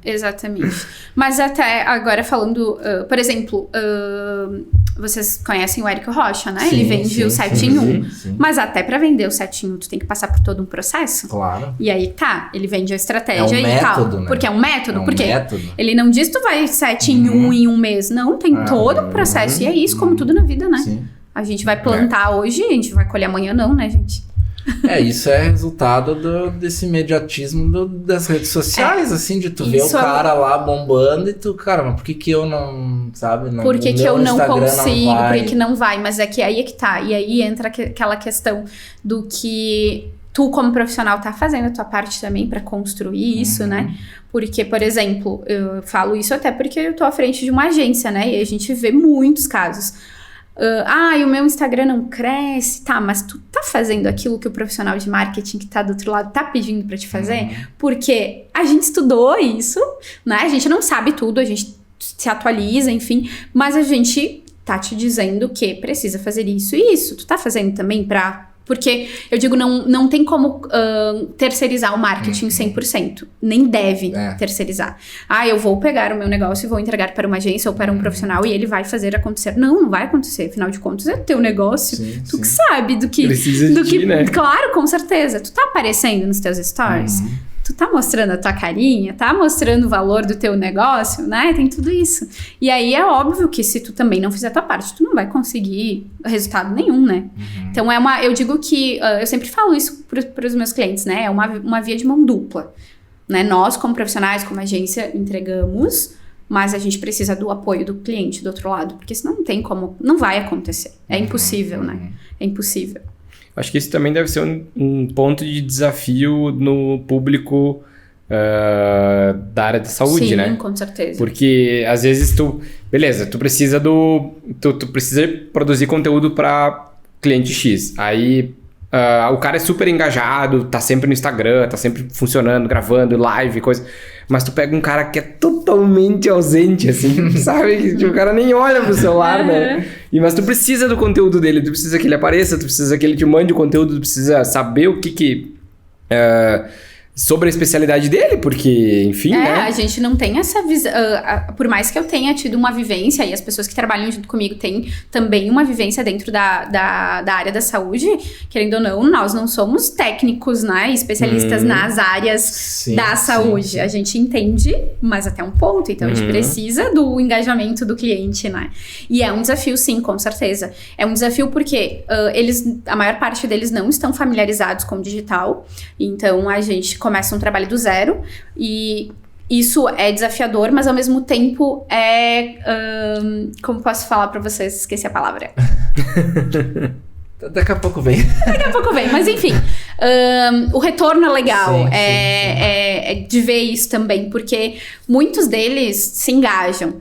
Exatamente. Mas até agora falando, por exemplo, vocês conhecem o Érico Rocha, né? Ele vende o 7 em 1. Mas até pra vender o 7 em 1, tu tem que passar por todo um processo. Claro. E aí tá, ele vende a estratégia É um e método, tal. né? Porque é um método. É um porque método. ele não diz tu vai 7 em 1 em um mês. Não, tem todo um processo. E é isso, como tudo na vida, né? Sim. A gente vai plantar hoje, a gente vai colher amanhã não, né, gente? Isso é resultado desse imediatismo das redes sociais, assim, de tu ver o Isso é- cara lá bombando e tu, cara, mas por que eu não, sabe? Não, Por que no que meu eu não Instagram consigo? vai? Por que que não vai? Mas é que aí é que tá. E aí entra aquela questão do que tu, como profissional, tá fazendo a tua parte também pra construir isso, né? Porque, por exemplo, eu falo isso até porque eu tô à frente de uma agência, né? E a gente vê muitos casos. E o meu Instagram não cresce. Tá, mas tu tá fazendo aquilo que o profissional de marketing que tá do outro lado tá pedindo pra te fazer? Porque a gente estudou isso, né? A gente não sabe tudo, a gente se atualiza, enfim. Mas a gente tá te dizendo que precisa fazer isso e isso. Tu tá fazendo também pra... Porque, eu digo, não tem como terceirizar o marketing 100%. Nem deve terceirizar. Eu vou pegar o meu negócio e vou entregar para uma agência ou para um profissional e ele vai fazer acontecer. Não vai acontecer. Afinal de contas, é teu negócio. Tu que sabe do que... Precisa de ti, né? Claro, com certeza. Tu tá aparecendo nos teus stories? Tu tá mostrando a tua carinha? Tá mostrando o valor do teu negócio? Né? Tem tudo isso. E aí, é óbvio que se tu também não fizer a tua parte, tu não vai conseguir resultado nenhum, né? Então, eu digo que... eu sempre falo isso para os meus clientes, né? É uma via de mão dupla. Né? Nós, como profissionais, como agência, entregamos, mas a gente precisa do apoio do cliente do outro lado, porque senão não tem como... Não vai acontecer. É impossível, né? É impossível. Acho que isso também deve ser um ponto de desafio no público da área de saúde, Sim, né? Sim, com certeza. Porque às vezes tu precisa tu precisa produzir conteúdo para cliente X. Aí o cara é super engajado, tá sempre no Instagram, tá sempre funcionando, gravando live, coisa. Mas tu pega um cara que é totalmente ausente, assim, sabe? O cara nem olha pro celular, né? Mas tu precisa do conteúdo dele, tu precisa que ele apareça, tu precisa que ele te mande o conteúdo, tu precisa saber o que sobre a especialidade dele, porque, enfim, né? A gente não tem essa visão. Por mais que eu tenha tido uma vivência, e as pessoas que trabalham junto comigo têm também uma vivência dentro da área da saúde, querendo ou não, nós não somos técnicos, né? Especialistas nas áreas da saúde. Sim. A gente entende, mas até um ponto. Então, a gente precisa do engajamento do cliente, né? E é um desafio, sim, com certeza. É um desafio porque a maior parte deles não estão familiarizados com o digital. Então, a gente começa um trabalho do zero e isso é desafiador, mas ao mesmo tempo como posso falar pra vocês? Esqueci a palavra. Daqui a pouco vem. Mas enfim, o retorno é legal, sim. É de ver isso também, porque muitos deles se engajam,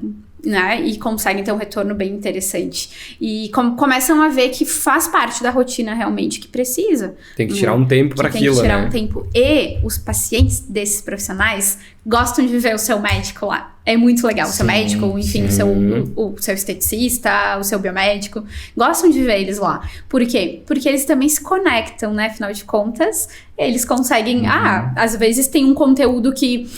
né? E conseguem ter um retorno bem interessante. E começam a ver que faz parte da rotina realmente, que precisa. Tem que tirar um tempo para aquilo, né? Tem que tirar um tempo. E os pacientes desses profissionais gostam de ver o seu médico lá. É muito legal. O seu médico, enfim, o seu esteticista, o seu biomédico. Gostam de ver eles lá. Por quê? Porque eles também se conectam, né? Afinal de contas, eles conseguem... às vezes tem um conteúdo que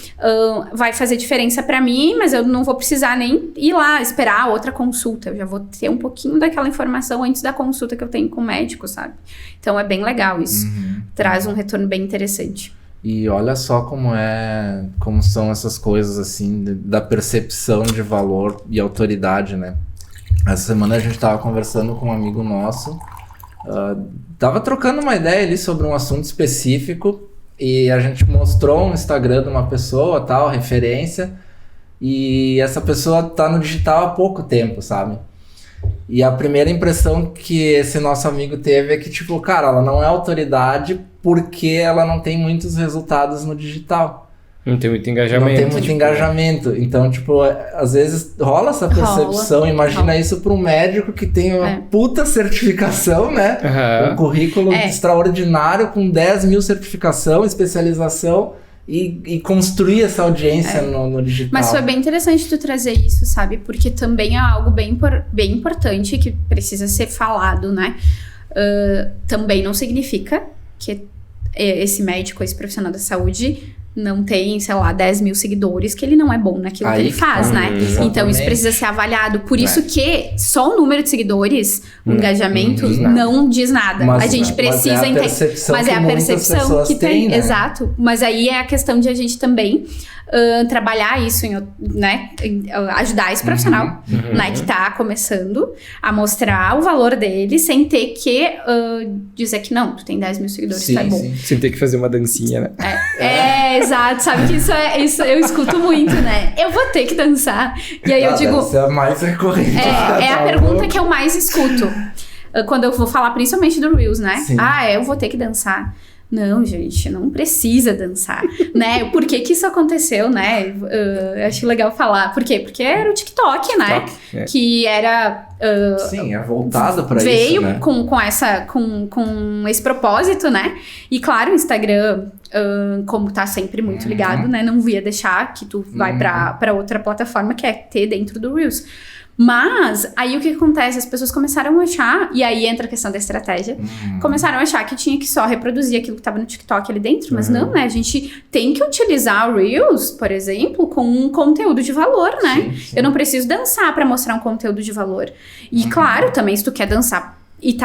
vai fazer diferença pra mim, mas eu não vou precisar nem ir lá esperar outra consulta. Eu já vou ter um pouquinho daquela informação antes da consulta que eu tenho com o médico, sabe? Então, é bem legal isso. Traz um retorno bem interessante. E olha só como são essas coisas, assim, da percepção de valor e autoridade, né? Essa semana a gente tava conversando com um amigo nosso, tava trocando uma ideia ali sobre um assunto específico, e a gente mostrou um Instagram de uma pessoa, tal, referência, e essa pessoa tá no digital há pouco tempo, sabe? E a primeira impressão que esse nosso amigo teve é que, tipo, cara, ela não é autoridade porque ela não tem muitos resultados no digital. Não tem muito engajamento. Não tem muito engajamento. Então, tipo, às vezes rola essa percepção. Imagina isso para um médico que tem uma puta certificação, né? Um currículo extraordinário com 10 mil certificação, especialização. E construir essa audiência no digital. Mas foi bem interessante tu trazer isso, sabe? Porque também é algo bem importante que precisa ser falado, né? Também não significa que esse médico, esse profissional da saúde não tem, sei lá, 10 mil seguidores, que ele não é bom naquilo que ele faz, né? Exatamente. Então isso precisa ser avaliado. Por isso que só o número de seguidores, o engajamento, não diz nada. Mas, a gente precisa entender. Mas é a percepção que tem. Né? Exato. Mas aí é a questão de a gente também trabalhar isso, né? Ajudar esse profissional, né? Que tá começando a mostrar o valor dele sem ter que dizer que não, tu tem 10 mil seguidores, tá bom. Sem ter que fazer uma dancinha, né? Exato, sabe que isso eu escuto muito, né? Eu vou ter que dançar. E aí eu digo... Essa é a mais recorrente. É a pergunta que eu mais escuto. Quando eu vou falar principalmente do Reels, né? Sim. Eu vou ter que dançar. Não, gente, não precisa dançar, né? Por que isso aconteceu, né? Eu acho legal falar. Por quê? Porque era o TikTok, né? Que era... Sim, é voltado para isso, veio né? com esse propósito, né? E claro, o Instagram, como tá sempre muito ligado, né? Não ia deixar que tu vai pra outra plataforma que é ter dentro do Reels. Mas, aí o que acontece? As pessoas começaram a achar, e aí entra a questão da estratégia, começaram a achar que tinha que só reproduzir aquilo que tava no TikTok ali dentro, mas não, né? A gente tem que utilizar o Reels, por exemplo, com um conteúdo de valor, né? Sim. Eu não preciso dançar pra mostrar um conteúdo de valor. E claro, também se tu quer dançar e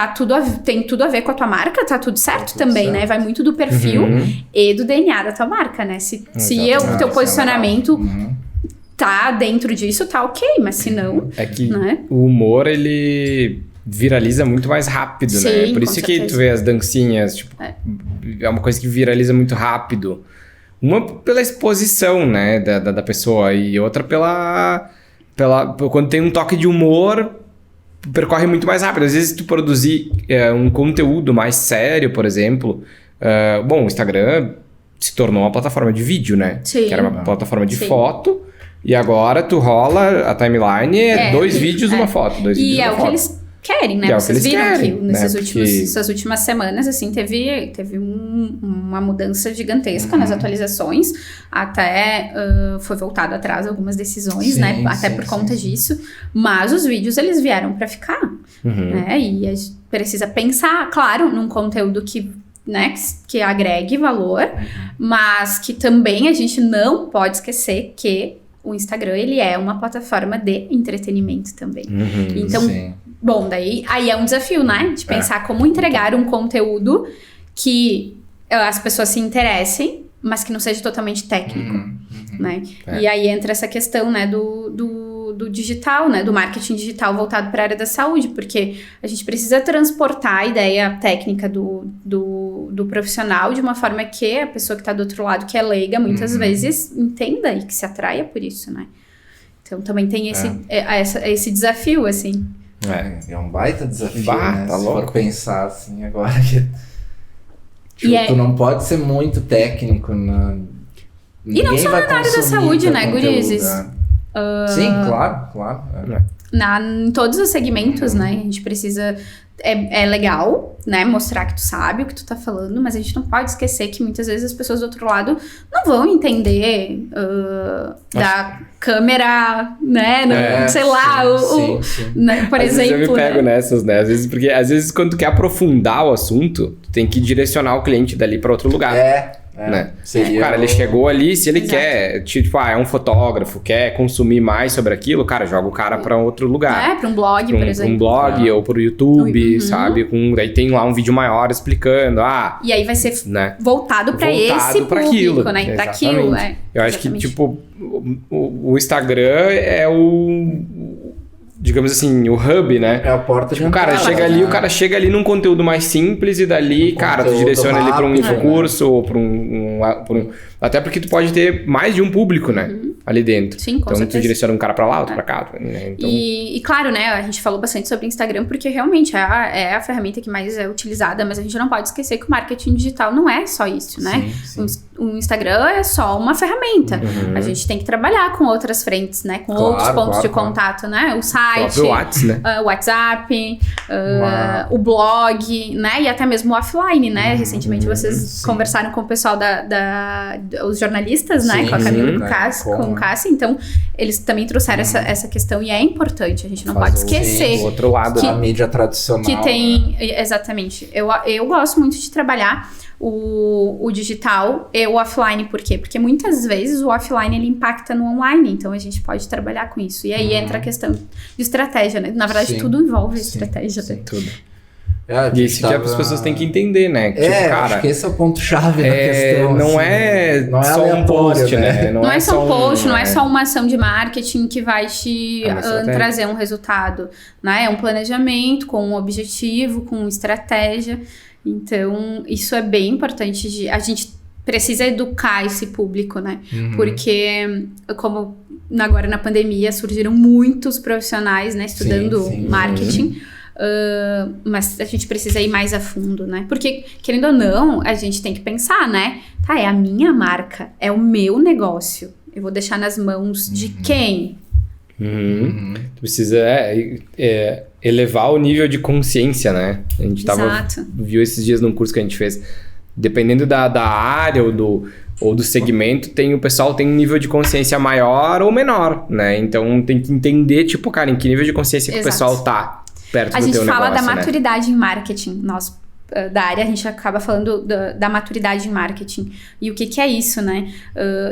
tem tudo a ver com a tua marca, tá tudo certo também, né? Vai muito do perfil e do DNA da tua marca, né? Se o teu posicionamento... tá dentro disso, tá ok, mas se não... É que né? o humor, ele viraliza muito mais rápido, né? Por isso que tu vê as dancinhas, tipo... É uma coisa que viraliza muito rápido. Uma pela exposição, né, da pessoa, e outra quando tem um toque de humor, percorre muito mais rápido. Às vezes tu produzir um conteúdo mais sério, por exemplo... o Instagram se tornou uma plataforma de vídeo, né? Sim. Que era uma plataforma de foto... E agora tu rola a timeline, 2 vídeos, uma foto. 2 vídeos, uma foto. E é o que eles querem, né? Vocês viram que nessas últimas semanas, assim, teve uma mudança gigantesca nas atualizações. Até foi voltado atrás algumas decisões, né? Até por conta disso. Mas os vídeos, eles vieram pra ficar. Né? E a gente precisa pensar, claro, num conteúdo que agregue valor. Mas que também a gente não pode esquecer que o Instagram, ele é uma plataforma de entretenimento também. Então, bom, daí aí é um desafio, né? De pensar como entregar um conteúdo que as pessoas se interessem, mas que não seja totalmente técnico, né? E aí entra essa questão, né, do digital, né? Do marketing digital voltado para a área da saúde, porque a gente precisa transportar a ideia técnica do profissional de uma forma que a pessoa que está do outro lado, que é leiga, muitas vezes entenda e que se atraia por isso, né? Então também tem esse desafio, assim. É um baita desafio, né? Tá se louco. for pensar assim agora que... tu não pode ser muito técnico E não só na área da saúde, né, gurizes? Sim, claro. Em todos os segmentos, né? A gente precisa... É legal, né? Mostrar que tu sabe o que tu tá falando, mas a gente não pode esquecer que muitas vezes as pessoas do outro lado não vão entender da câmera, né? Sei lá, né? Por exemplo. Vezes eu me pego nessas, né? Às vezes quando tu quer aprofundar o assunto, tu tem que direcionar o cliente dali pra outro lugar. né? Seria Cara, ele chegou ali, se ele Exato. quer, tipo, é um fotógrafo, quer consumir mais sobre aquilo, cara, joga o cara pra outro lugar. Pra um blog, por Pra exemplo. um blog ou pro YouTube, Uhum. sabe? Daí tem lá um vídeo maior explicando, E aí vai ser né? voltado pra esse pra público, aquilo. né? E pra Exatamente. aquilo, Eu acho que, exatamente. tipo, o Instagram é digamos assim, o hub, né? É a porta de O cara entrada, chega ali, né? o cara chega ali num conteúdo mais simples e dali, cara, tu conteúdo direciona ele pra um rápido, infocurso ou pra um... Até porque tu pode ter mais de um público, né? Ali dentro. Sim, com então certeza. tu direciona um cara pra lá, outro pra cá. Né? Então, E claro, né, a gente falou bastante sobre Instagram porque realmente é a ferramenta que mais é utilizada, mas a gente não pode esquecer que o marketing digital não é só isso, né? Sim. O Instagram é só uma ferramenta. Uhum. A gente tem que trabalhar com outras frentes, né? Com outros pontos de contato, né? O o site, próprio WhatsApp, né? o WhatsApp, o blog, né? E até mesmo o offline, né? Recentemente vocês sim. conversaram com o pessoal os jornalistas, né? Sim, Com a Camila e sim, com o Cássio, né? com o Cássio. Então, eles também trouxeram essa questão e é importante. A gente não Faz pode o- esquecer O outro lado, A mídia tradicional. que tem... Exatamente. Eu gosto muito de trabalhar o digital e o offline. Por quê? Porque muitas vezes o offline ele impacta no online. Então, a gente pode trabalhar com isso. E aí entra a questão de estratégia, né? Na verdade, Sim. tudo envolve Sim, estratégia. sim. Né? tudo. A E gente isso que as pessoas têm que entender, né? Que, tipo, cara, acho que esse é o ponto-chave da questão. não assim, é não é só um aleatório, post, né? Não é só um post, não é né? só uma ação de marketing que vai te É uma estratégia. trazer um resultado, né? É um planejamento com um objetivo, com estratégia. Então, isso é bem importante. A gente precisa educar esse público, né? Uhum. Porque, como agora na pandemia, surgiram muitos profissionais, né? Estudando Sim, sim. marketing. Mas a gente precisa ir mais a fundo, né? Porque, querendo ou não, a gente tem que pensar, né? Tá, é a minha marca, é o meu negócio. Eu vou deixar nas mãos de quem? Uhum. Tu precisa elevar o nível de consciência, né? A gente Exato. viu esses dias num curso que a gente fez. Dependendo da área ou do segmento, o pessoal tem um nível de consciência maior ou menor, né? Então tem que entender, tipo, cara, em que nível de consciência que o Exato. pessoal tá perto A do gente teu fala negócio, da né? maturidade em marketing. Nós, da área, a gente acaba falando da maturidade em marketing. E o que é isso, né?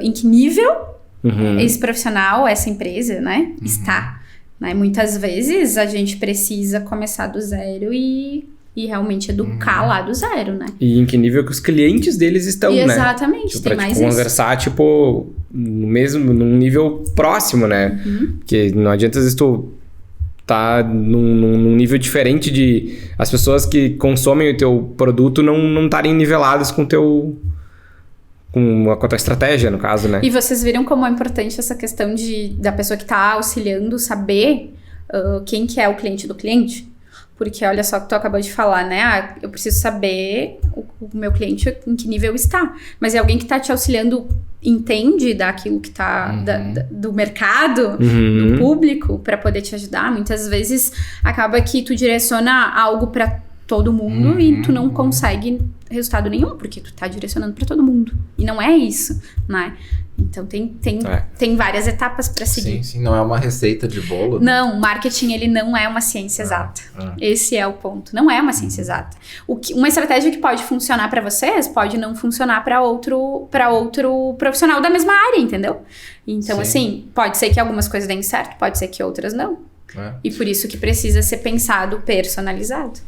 Em que nível Uhum. esse profissional, essa empresa, né, está. Né? Muitas vezes a gente precisa começar do zero e realmente educar lá do zero, né? E em que nível que os clientes deles estão, E né? exatamente, Tipo, tem pra mais conversar, tipo, num nível próximo, né? Porque não adianta às vezes tu tá num nível diferente de... As pessoas que consomem o teu produto não estarem niveladas com com a tua estratégia, no caso, né? E vocês viram como é importante essa questão da pessoa que está auxiliando saber quem que é o cliente do cliente? Porque olha só o que tu acabou de falar, né? Eu preciso saber o meu cliente em que nível está. Mas é alguém que está te auxiliando, entende daquilo que está do mercado, do público, para poder te ajudar. Muitas vezes acaba que tu direciona algo para todo mundo e tu não consegue resultado nenhum, porque tu tá direcionando para todo mundo. E não é isso, né? Então tem várias etapas para seguir. Sim, não é uma receita de bolo. Não, marketing ele não é uma ciência exata. Esse é o ponto. Não é uma ciência exata. Uma estratégia que pode funcionar para vocês pode não funcionar para outro profissional da mesma área, entendeu? Então, Sim. assim, pode ser que algumas coisas deem certo, pode ser que outras não. E por isso que precisa ser pensado personalizado.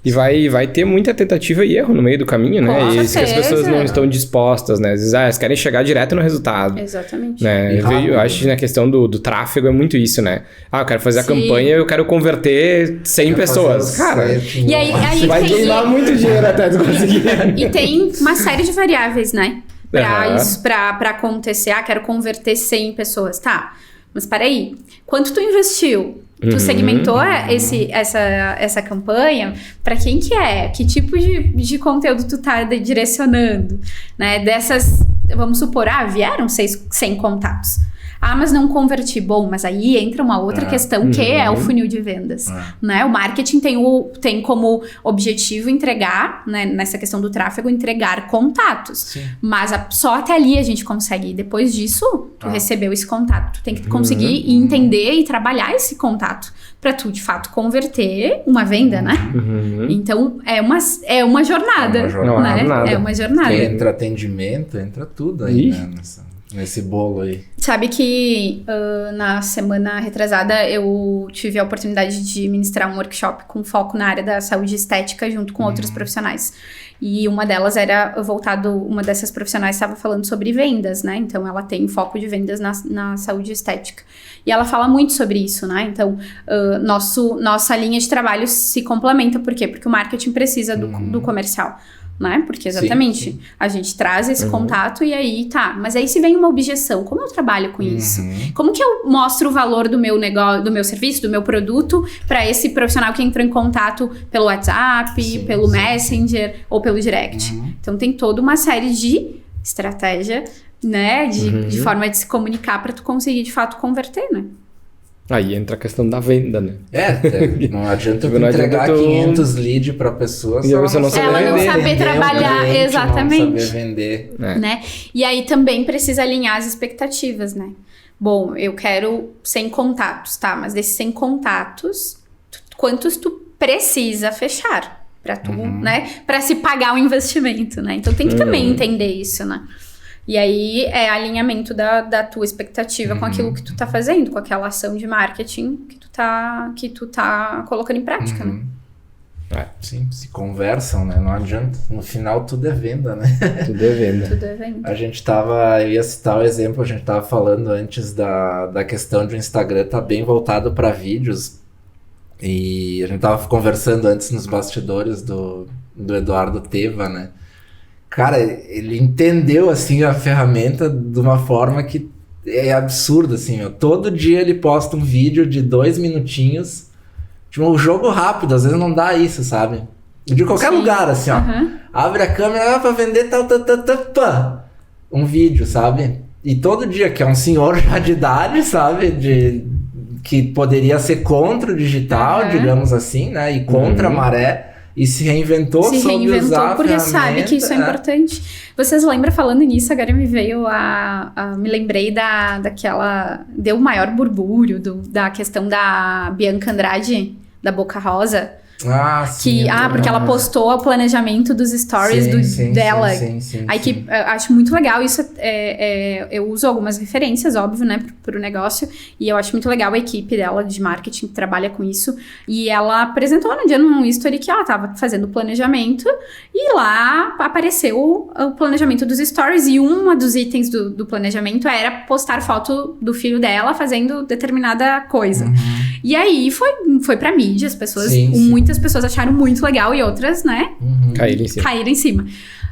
E vai ter muita tentativa e erro no meio do caminho, né? Com E isso que as certeza. pessoas não estão dispostas, né? Às vezes, elas querem chegar direto no resultado. Exatamente. Né? E rápido. Eu acho que na questão do tráfego é muito isso, né? Eu quero fazer a Sim. campanha, eu quero converter 100 pessoas. Cara, E aí vai tem- queimar muito dinheiro até tu conseguir. E tem uma série de variáveis, né? Pra Aham. isso, pra acontecer. Quero converter 100 pessoas. Tá, mas peraí. Quanto tu investiu? Tu segmentou essa campanha pra quem que é? Que tipo de conteúdo tu tá direcionando? Né? Vamos supor, vieram 100 contatos. Ah, mas não converti. Bom, mas aí entra uma outra questão que é o funil de vendas, né? O marketing tem como objetivo entregar, né, nessa questão do tráfego, entregar contatos. Sim. Mas só até ali a gente consegue ir. Depois disso, tu recebeu esse contato. Tu tem que conseguir entender e trabalhar esse contato para tu, de fato, converter uma venda, né? Então, é uma jornada, né? É uma jornada. Entra atendimento, entra tudo aí, né? Nesse bolo aí. Sabe que na semana retrasada eu tive a oportunidade de ministrar um workshop com foco na área da saúde estética junto com outros profissionais. E uma delas uma dessas profissionais estava falando sobre vendas, né? Então ela tem foco de vendas na saúde estética. E ela fala muito sobre isso, né? Então nossa linha de trabalho se complementa. Por quê? Porque o marketing precisa do comercial. Né? Porque exatamente a gente traz esse contato e aí mas aí se vem uma objeção, como eu trabalho com isso? Como que eu mostro o valor do meu negócio, do meu serviço, do meu produto para esse profissional que entrou em contato pelo WhatsApp, pelo Messenger ou pelo Direct? Então tem toda uma série de estratégia, né, de forma de se comunicar para tu conseguir de fato converter, né? Aí entra a questão da venda, né? Não adianta tu entregar 500 leads pra pessoa ela não saber trabalhar, exatamente. Não saber vender. Né? E aí também precisa alinhar as expectativas, né? Bom, eu quero 100 contatos, tá? Mas desses 100 contatos, quantos tu precisa fechar pra tu, né? Pra se pagar o investimento, né? Então tem que também entender isso, né? E aí é alinhamento da tua expectativa com aquilo que tu tá fazendo, com aquela ação de marketing que tu tá colocando em prática, né? Sim, se conversam, né? Não adianta. No final tudo é venda, né? Tudo é venda. Tudo é venda. Eu ia citar o exemplo, a gente tava falando antes da questão de o Instagram tá bem voltado para vídeos. E a gente tava conversando antes nos bastidores do Eduardo Teva, né? Cara, ele entendeu, assim, a ferramenta de uma forma que é absurda, assim, ó. Todo dia ele posta um vídeo de 2 minutinhos, tipo, um jogo rápido, às vezes não dá isso, sabe? De qualquer lugar, assim, ó. Abre a câmera pra vender um vídeo, sabe? E todo dia, que é um senhor já de idade, sabe? Que poderia ser contra o digital, digamos assim, né? E contra a maré. E se reinventou sobre usar porque sabe que isso é importante. Vocês lembram, falando nisso, agora me veio me lembrei daquela... Deu o maior burbúrio da questão da Bianca Andrade, da Boca Rosa. Sim. Porque ela postou o planejamento dos stories dela. Sim. Aí que eu acho muito legal isso. Eu uso algumas referências, óbvio, né, pro negócio. E eu acho muito legal a equipe dela de marketing que trabalha com isso. E ela apresentou no dia num history que ela tava fazendo o planejamento. E lá apareceu o planejamento dos stories. E um dos itens do planejamento era postar foto do filho dela fazendo determinada coisa. E aí foi pra mídia, as pessoas... Muitas pessoas acharam muito legal e outras, né? Caíram em cima.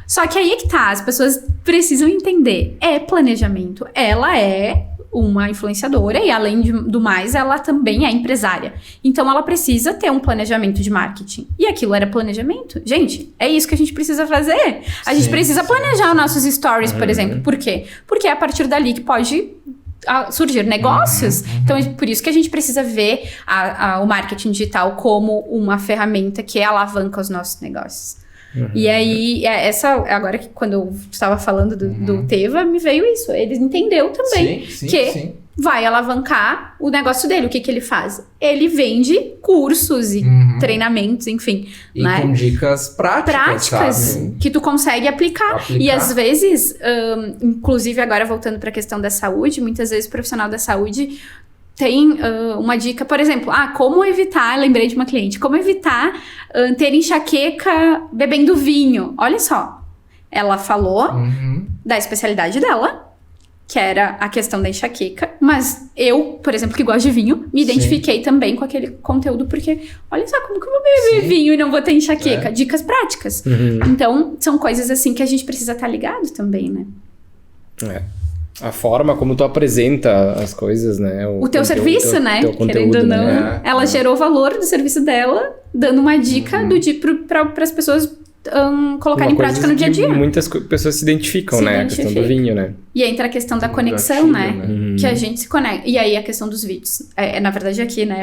Só que aí é que tá, as pessoas precisam entender. É planejamento. Ela é uma influenciadora e, além do mais, ela também é empresária. Então, ela precisa ter um planejamento de marketing. E aquilo era planejamento. Gente, é isso que a gente precisa fazer. A gente precisa planejar os nossos stories, por exemplo. Por quê? Porque é a partir dali que pode... surgir negócios. Então é por isso que a gente precisa ver o marketing digital como uma ferramenta que alavanca os nossos negócios. E aí, agora que quando eu estava falando do Teva, me veio isso. Ele entendeu também que vai alavancar o negócio dele. O que ele faz? Ele vende cursos e treinamentos, enfim. E né? Com dicas práticas que tu consegue aplicar. E às vezes, inclusive agora voltando para a questão da saúde, muitas vezes o profissional da saúde tem uma dica, por exemplo, como evitar, lembrei de uma cliente, como evitar ter enxaqueca bebendo vinho. Olha só, ela falou da especialidade dela, que era a questão da enxaqueca, mas eu, por exemplo, que gosto de vinho, me identifiquei também com aquele conteúdo, porque olha só, como que eu vou beber vinho e não vou ter enxaqueca? Dicas práticas. Então, são coisas assim que a gente precisa estar ligado também, né? A forma como tu apresenta as coisas, né? O teu serviço, né? Querendo ou não, ela gerou valor do serviço dela, dando uma dica do tipo para as pessoas colocar em prática no dia a dia. Muitas pessoas se identificam, né? A questão do vinho, né? E entra a questão da conexão, né? Que a gente se conecta. E aí a questão dos vídeos. Na verdade, aqui, né?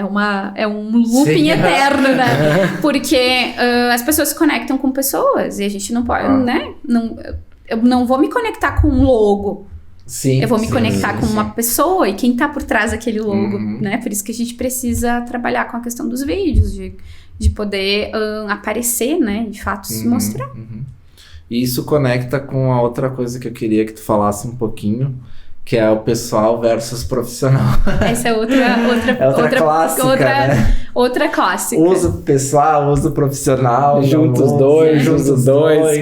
É um looping eterno, né? Porque as pessoas se conectam com pessoas. E a gente não pode, né? Eu não vou me conectar com um logo. Sim, eu vou me conectar com uma pessoa e quem tá por trás daquele logo, né? Por isso que a gente precisa trabalhar com a questão dos vídeos, de poder aparecer, né? De fato, se mostrar. E isso conecta com a outra coisa que eu queria que tu falasse um pouquinho, que é o pessoal versus profissional. Essa é outra clássica, né? Outra clássica. Uso pessoal, uso profissional. Juntos dois.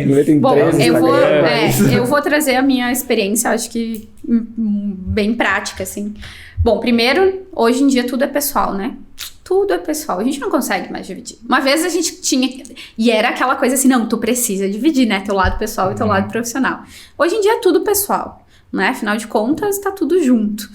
Metem bom, três eu vou trazer a minha experiência, acho que bem prática, assim. Bom, primeiro, hoje em dia tudo é pessoal, né? Tudo é pessoal, a gente não consegue mais dividir. Uma vez a gente tinha... E era aquela coisa assim, não, tu precisa dividir, né? Teu lado pessoal e teu lado profissional. Hoje em dia é tudo pessoal. Né? Afinal de contas, tá tudo junto.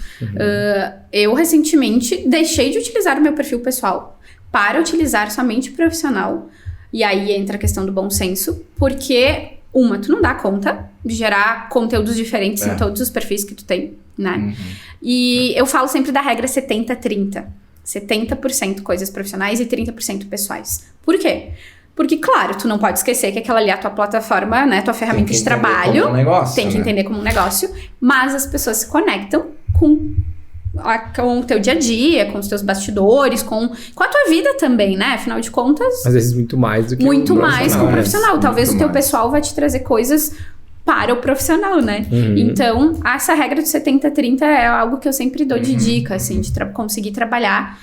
Eu, recentemente, deixei de utilizar o meu perfil pessoal para utilizar somente profissional. E aí entra a questão do bom senso, porque, tu não dá conta de gerar conteúdos diferentes em todos os perfis que tu tem, né? E eu falo sempre da regra 70-30. 70% coisas profissionais e 30% pessoais. Por quê? Porque, claro, tu não pode esquecer que aquela ali é a tua plataforma, né? Tua ferramenta de trabalho. Como um negócio, tem que entender como um negócio. Mas as pessoas se conectam com o teu dia a dia, com os teus bastidores, com a tua vida também, né? Afinal de contas... Às vezes muito mais do que muito mais que o profissional. Muito Talvez o teu mais. Pessoal vai te trazer coisas para o profissional, né? Então, essa regra de 70-30 é algo que eu sempre dou de dica, assim, de conseguir trabalhar...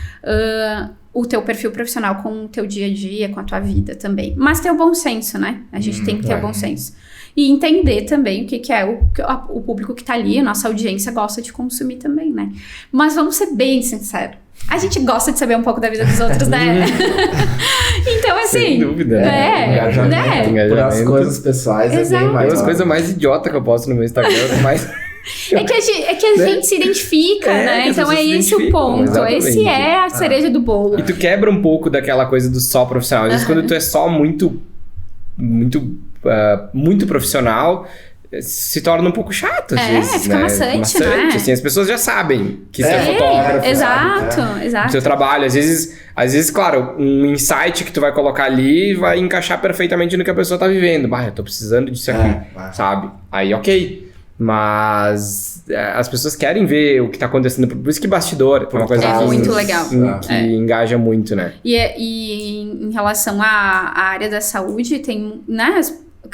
o teu perfil profissional com o teu dia a dia, com a tua vida também. Mas ter o bom senso, né? A gente tem que ter o bom senso. E entender também o que é o público que tá ali, a nossa audiência gosta de consumir também, né? Mas vamos ser bem sinceros. A gente gosta de saber um pouco da vida dos outros, né? Então, assim... Sem dúvida, né? Por as coisas pessoais é bem mais... As coisas mais idiotas que eu posto no meu Instagram, mais... É que a gente se identifica, né? Então é esse o ponto. Exatamente. Esse é a cereja do bolo. E tu quebra um pouco daquela coisa do só profissional. Às vezes quando tu é só muito profissional, se torna um pouco chato, às vezes, fica né? maçante, né? Assim, as pessoas já sabem que você é fotógrafo. Exato. O seu trabalho, às vezes, claro, um insight que tu vai colocar ali vai encaixar perfeitamente no que a pessoa tá vivendo. Eu tô precisando disso aqui, sabe? Aí, ok. Mas as pessoas querem ver o que tá acontecendo. Por isso que bastidor é uma coisa muito legal. Que engaja muito, né? E em relação à área da saúde, tem, né,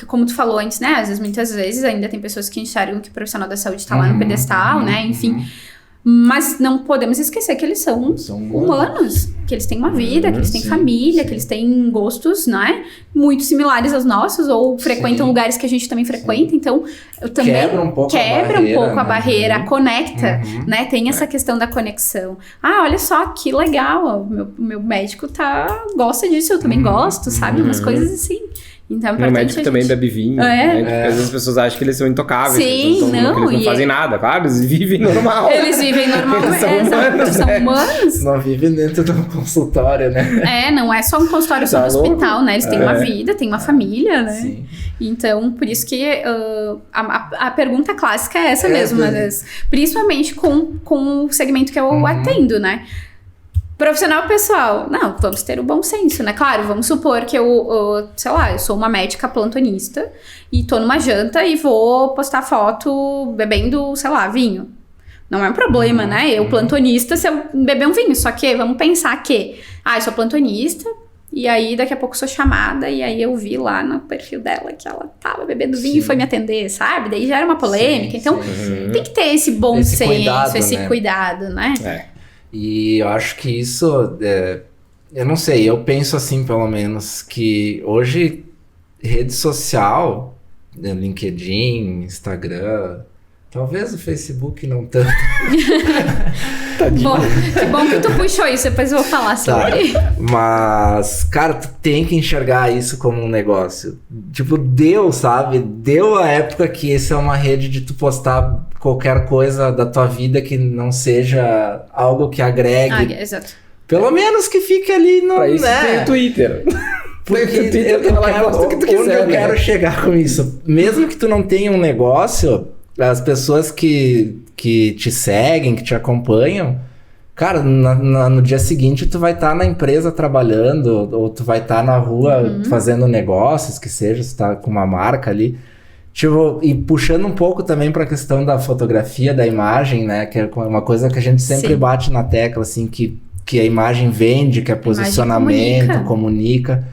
como tu falou antes, né? Às vezes, muitas vezes, ainda tem pessoas que enxergam que o profissional da saúde tá lá no pedestal, né? Enfim. Mas não podemos esquecer que eles são humanos, que eles têm uma vida, que eles têm família, que eles têm gostos, né? Muito similares aos nossos, ou frequentam lugares que a gente também frequenta. Então, eu também quebra um pouco a barreira, conecta, né? Tem essa questão da conexão. Olha só que legal, meu médico gosta disso, eu também gosto, sabe? Umas coisas assim. Então, o médico também bebe vinho, né? Porque às vezes as pessoas acham que eles são intocáveis. Sim, que eles não fazem nada. Claro, eles vivem normal. Eles vivem normalmente. Eles são humanos. Não vivem dentro de um consultório, né? Não é só um consultório, só um hospital, né? Eles têm uma vida, têm uma família, né? Sim. Então, por isso que a pergunta clássica é essa mesmo, mas principalmente com o segmento que eu atendo, né? Profissional pessoal, não, vamos ter o bom senso, né? Claro, vamos supor que eu sou uma médica plantonista e tô numa janta e vou postar foto bebendo, vinho. Não é um problema, né? Eu, plantonista, se eu beber um vinho, só que vamos pensar que, eu sou plantonista e aí daqui a pouco sou chamada e aí eu vi lá no perfil dela que ela tava bebendo vinho e foi me atender, sabe? Daí já era uma polêmica. Então, tem que ter esse bom senso, esse cuidado, né? E eu acho que isso, eu não sei, eu penso assim pelo menos, que hoje rede social, LinkedIn, Instagram, talvez o Facebook não tanto. Bom, que bom que tu puxou isso, depois eu vou falar sobre. Mas, cara, tu tem que enxergar isso como um negócio. Tipo, sabe? Deu a época que isso é uma rede de tu postar qualquer coisa da tua vida que não seja algo que agregue. Exato. Pelo menos que fique ali no... Pra isso tem o Twitter. Porque eu quero chegar com isso. Mesmo que tu não tenha um negócio, as pessoas que te seguem, que te acompanham, cara, no dia seguinte tu vai estar na empresa trabalhando, ou tu vai estar na rua fazendo negócios, que seja, se tá com uma marca ali. Tipo, e puxando um pouco também pra questão da fotografia, da imagem, né? Que é uma coisa que a gente sempre bate na tecla, assim, que a imagem vende, que é posicionamento, comunica.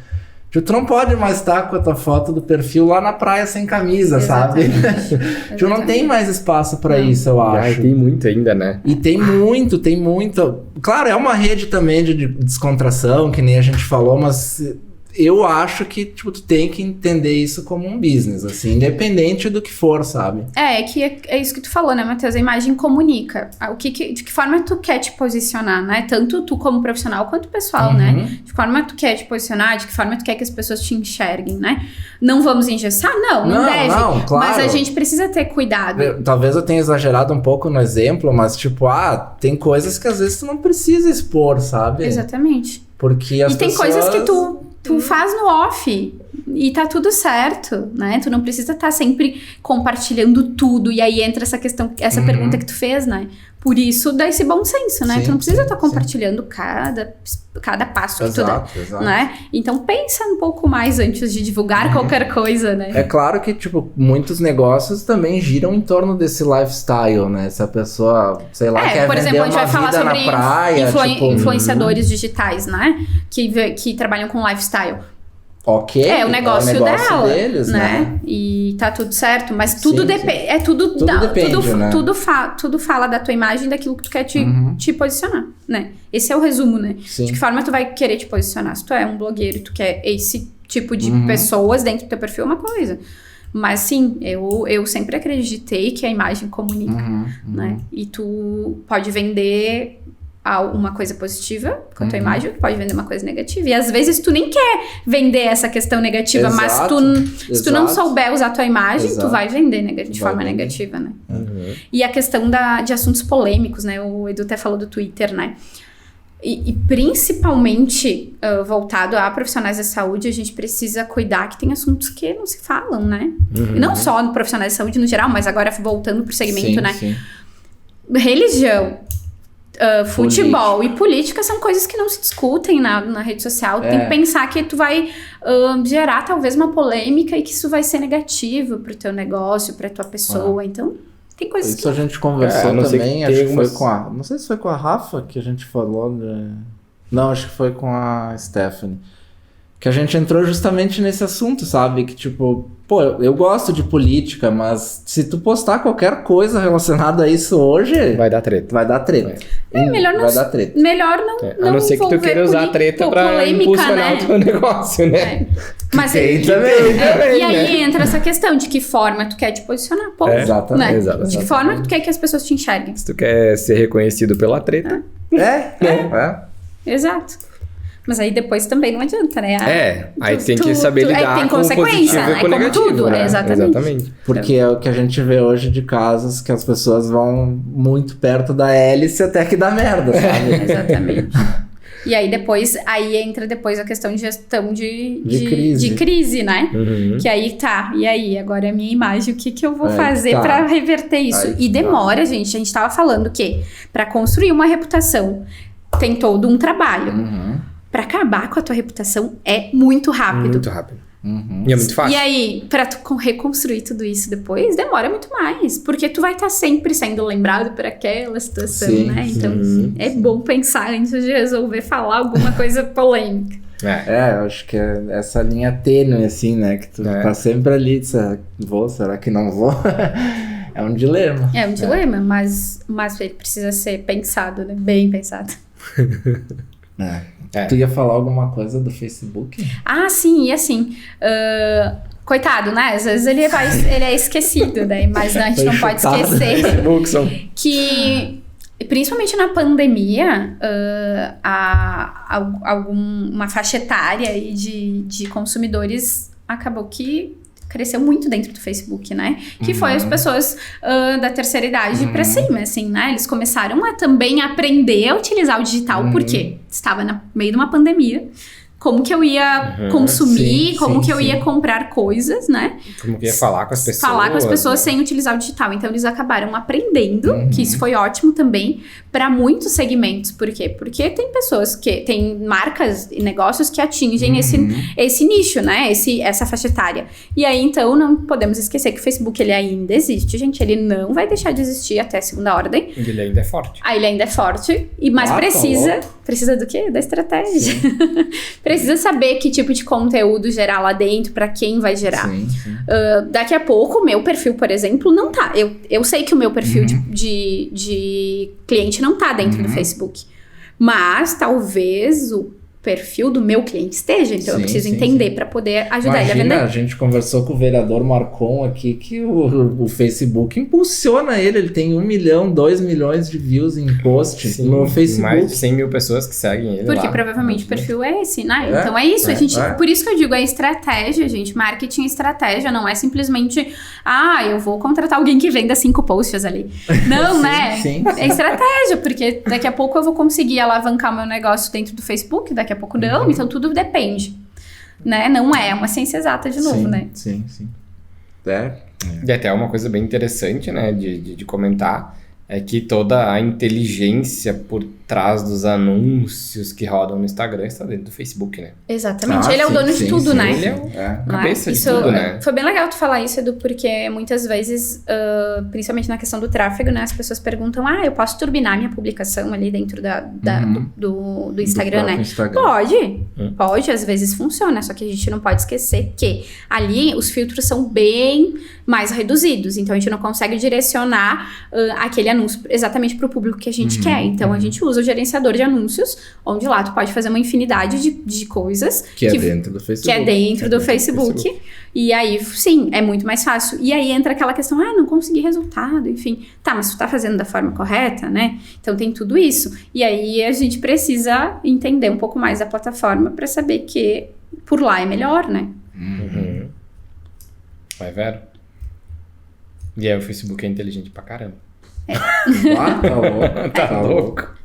Tipo, tu não pode mais estar com a tua foto do perfil lá na praia sem camisa, sabe? Tipo, não tem mais espaço pra isso, eu acho. Tem muito ainda, né? E tem muito. Claro, é uma rede também de descontração, que nem a gente falou, mas eu acho que, tipo, tu tem que entender isso como um business, assim, independente do que for, sabe? É isso que tu falou, né, Matheus? A imagem comunica. De que forma tu quer te posicionar, né? Tanto tu como profissional, quanto pessoal, né? De que forma tu quer te posicionar, de que forma tu quer que as pessoas te enxerguem, né? Não vamos engessar? Não deve. Não, claro. Mas a gente precisa ter cuidado. Talvez eu tenha exagerado um pouco no exemplo, mas, tipo, tem coisas que às vezes tu não precisa expor, sabe? Exatamente. Porque as pessoas... tem coisas que tu faz no off e tá tudo certo, né? Tu não precisa estar sempre compartilhando tudo. E aí entra essa questão, essa pergunta que tu fez, né? Por isso dá esse bom senso, né? Tu não precisa estar compartilhando cada passo que tu dá, né? Então pensa um pouco mais antes de divulgar qualquer coisa, né? É claro que, tipo, muitos negócios também giram em torno desse lifestyle, né? Se a pessoa, sei lá, quer por exemplo, a gente vai falar sobre praia, influenciadores digitais, né? Que trabalham com lifestyle. Ok. É o negócio dela, deles, né? E tá tudo certo, mas tudo depende. Tudo fala da tua imagem, daquilo que tu quer te posicionar, né? Esse é o resumo, né? Sim. De que forma tu vai querer te posicionar? Se tu é um blogueiro e tu quer esse tipo de pessoas dentro do teu perfil, é uma coisa. Mas sim, eu sempre acreditei que a imagem comunica, né? E tu pode vender uma coisa positiva com a tua imagem, tu pode vender uma coisa negativa. E às vezes tu nem quer vender essa questão negativa, mas se tu não souber usar a tua imagem, tu vai vender de forma negativa, né? E a questão de assuntos polêmicos, né? O Edu até falou do Twitter, né? E principalmente voltado a profissionais da saúde, a gente precisa cuidar que tem assuntos que não se falam, né? E não só no profissionais da saúde no geral, mas agora voltando pro segmento, né? Sim. Religião, futebol e política são coisas que não se discutem na rede social. Tem que pensar que tu vai gerar talvez uma polêmica e que isso vai ser negativo pro teu negócio, pra tua pessoa. Então, tem coisas isso a gente conversou também, acho que foi com não sei se foi com a Rafa que a gente falou não, acho que foi com a Stephanie. Que a gente entrou justamente nesse assunto, sabe? Que tipo, pô, eu gosto de política, mas se tu postar qualquer coisa relacionada a isso hoje... Vai dar treta. Melhor não... Vai dar treta. Melhor não a não ser que tu queira usar a treta pra polêmica, impulsionar o teu negócio, né? Mas tem também. E aí entra essa questão de que forma tu quer te posicionar. Ponto, exatamente. Né? Exatamente. De que forma tu quer que as pessoas te enxerguem. Se tu quer ser reconhecido pela treta... Exato. Mas aí depois também não adianta, né? Aí tem que saber lidar com o positivo e com o negativo, tudo, né? Exatamente. Porque é o que a gente vê hoje de casos que as pessoas vão muito perto da hélice até que dá merda, sabe? Exatamente. E aí entra depois a questão de gestão de crise, né? Que aí e aí, agora é a minha imagem, o que eu vou fazer pra reverter isso? E demora, gente, a gente tava falando que pra construir uma reputação tem todo um trabalho. Pra acabar com a tua reputação é muito rápido. Muito rápido. E é muito fácil. E aí, pra tu reconstruir tudo isso depois, demora muito mais. Porque tu vai estar sempre sendo lembrado por aquela situação, né? Então, é bom pensar antes de resolver falar alguma coisa polêmica. Eu acho que é essa linha tênue, assim, né? Que tu tá sempre ali, será que não vou? É um dilema. É um dilema, mas ele precisa ser pensado, né? Bem pensado. Tu ia falar alguma coisa do Facebook? Sim, e assim... coitado, né? Às vezes ele é esquecido, né? Mas a gente não pode esquecer que... Principalmente na pandemia, uma faixa etária aí de consumidores acabou que cresceu muito dentro do Facebook, né? Que foi as pessoas da terceira idade pra cima, assim, né? Eles começaram a também aprender a utilizar o digital, porque estava no meio de uma pandemia, como que eu ia consumir, como que eu ia comprar coisas, né? Como que ia falar com as pessoas. Falar com as pessoas sem utilizar o digital. Então, eles acabaram aprendendo, que isso foi ótimo também, para muitos segmentos. Por quê? Porque tem pessoas tem marcas e negócios que atingem esse nicho, né? Essa faixa etária. E aí, então, não podemos esquecer que o Facebook, ele ainda existe, gente. Ele não vai deixar de existir até a segunda ordem. Ele ainda é forte. Ele ainda é forte, mas precisa do quê? Da estratégia. Precisa saber que tipo de conteúdo gerar lá dentro, pra quem vai gerar. Daqui a pouco, o meu perfil, por exemplo, não tá. Eu sei que o meu perfil de cliente não tá dentro do Facebook. Mas talvez o perfil do meu cliente esteja, então eu preciso entender para poder ajudar ele a vender. A gente conversou com o vereador Marcon aqui que o Facebook impulsiona ele tem 1 milhão, 2 milhões de views em post no Facebook. Mais de 100 mil pessoas que seguem ele Porque lá. Provavelmente o perfil é esse, né? Então é isso, por isso que eu digo, é estratégia, gente, marketing é estratégia, não é simplesmente, eu vou contratar alguém que venda 5 posts ali. Não, né? É estratégia, porque daqui a pouco eu vou conseguir alavancar meu negócio dentro do Facebook, daqui a pouco não, então tudo depende, né? Não é uma ciência exata de novo, né? Sim. E até uma coisa bem interessante, né, de comentar, é que toda a inteligência por trás dos anúncios que rodam no Instagram está dentro do Facebook, né? Exatamente. Ele é o dono de tudo, né? Ele é a cabeça de tudo, né? Foi bem legal tu falar isso, Edu, porque muitas vezes, principalmente na questão do tráfego, né? As pessoas perguntam, eu posso turbinar minha publicação ali dentro do Instagram, né? Instagram. Pode, às vezes funciona, só que a gente não pode esquecer que ali os filtros são bem mais reduzidos, então a gente não consegue direcionar aquele anúncio exatamente para o público que a gente quer. Então a gente usa o gerenciador de anúncios, onde lá tu pode fazer uma infinidade de coisas que é dentro do Facebook. Que é dentro do Facebook. E aí, sim, é muito mais fácil. E aí entra aquela questão, não consegui resultado, enfim. Tá, mas tu tá fazendo da forma correta, né? Então tem tudo isso. E aí a gente precisa entender um pouco mais da plataforma para saber que por lá é melhor, né? Vai, Vero? E aí o Facebook é inteligente pra caramba. Tá louco.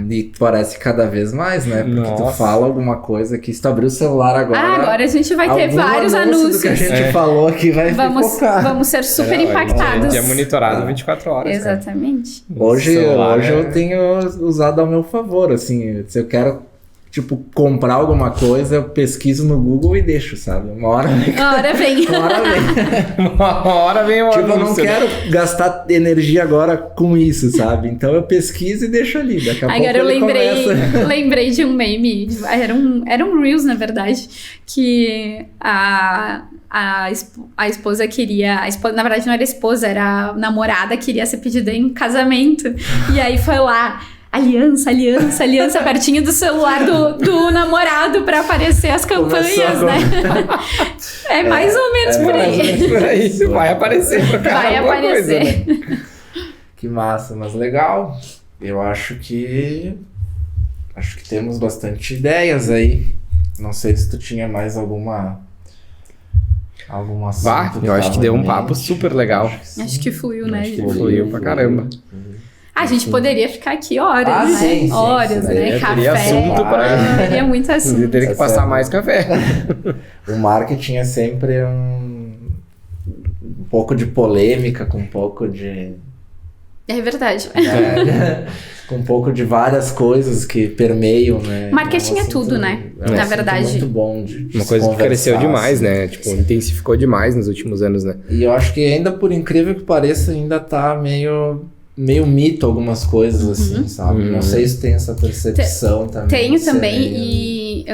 E parece cada vez mais, né? Porque tu fala alguma coisa aqui, se tu abrir o celular agora... agora a gente vai ter vários anúncios. Do que a gente falou aqui vai focar. Vamos ser super impactados. É monitorado 24 horas. Exatamente. Hoje eu tenho usado ao meu favor, assim, se eu quero... comprar alguma coisa, eu pesquiso no Google e deixo, sabe? Uma hora vem. Uma hora vem o anúncio. Eu não quero gastar energia agora com isso, sabe? Então eu pesquiso e deixo ali. Daqui a pouco agora eu lembrei de um meme, era um Reels, na verdade, que a esposa queria... na verdade não era esposa, era a namorada, queria ser pedida em casamento. E aí foi lá... Aliança, pertinho do celular do namorado pra aparecer as campanhas, né? É mais ou menos por aí. Vai aparecer pra cá. Vai aparecer. Coisa, né? Que massa, mas legal. Eu acho que temos bastante ideias aí. Não sei se tu tinha mais alguma assunto. Eu acho que deu um papo super legal. Acho que fluiu, né? Fluiu pra caramba. A gente poderia ficar aqui horas, né? Sim, horas, né? Teria Café. assunto pra... Teria muito assunto. Teria que passar mais café. O marketing é sempre um pouco de polêmica, com um pouco de... É verdade. Com um pouco de várias coisas que permeiam, né? Marketing é tudo, né? Na verdade. Muito bom de uma coisa que cresceu demais, né? Intensificou demais nos últimos anos, né? E eu acho que ainda, por incrível que pareça, ainda tá meio mito algumas coisas, assim, sabe? Não sei se tem essa percepção também. Tenho também, e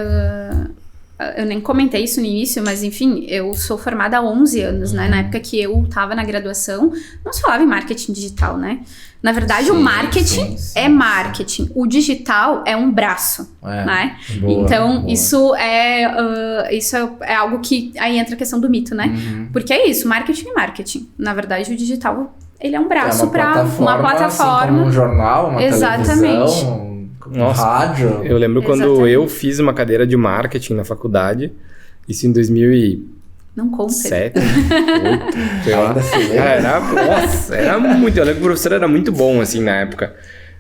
eu nem comentei isso no início, mas enfim, eu sou formada há 11 anos, né? Na época que eu tava na graduação, não se falava em marketing digital, né? Na verdade, o marketing é marketing. O digital é um braço, né? Então, isso é algo que... Aí entra a questão do mito, né? Porque é isso, marketing é marketing. Na verdade, o digital, ele é um braço para uma plataforma. Assim, como um jornal, uma televisão, rádio. Eu lembro quando eu fiz uma cadeira de marketing na faculdade, isso em 2007, não conta. 8, sei lá. Era muito... Eu lembro que o professor era muito bom, assim, na época.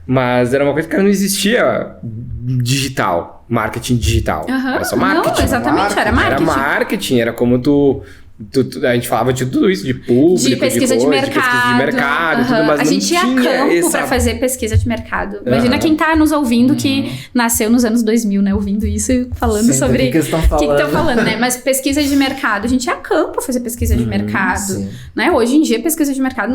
Mas era uma coisa que não existia digital, marketing digital. Era só marketing. Não, exatamente, era marketing. Era marketing, era como a gente falava de tudo isso, de público, de pesquisa de mercado. De pesquisa de mercado, tudo, mas a gente ia a campo pra fazer pesquisa de mercado. Imagina quem tá nos ouvindo que nasceu nos anos 2000, né? Ouvindo isso e falando sobre... O que estão falando. O que estão falando, né? Mas pesquisa de mercado, a gente ia a campo fazer pesquisa de mercado. Né? Hoje em dia, pesquisa de mercado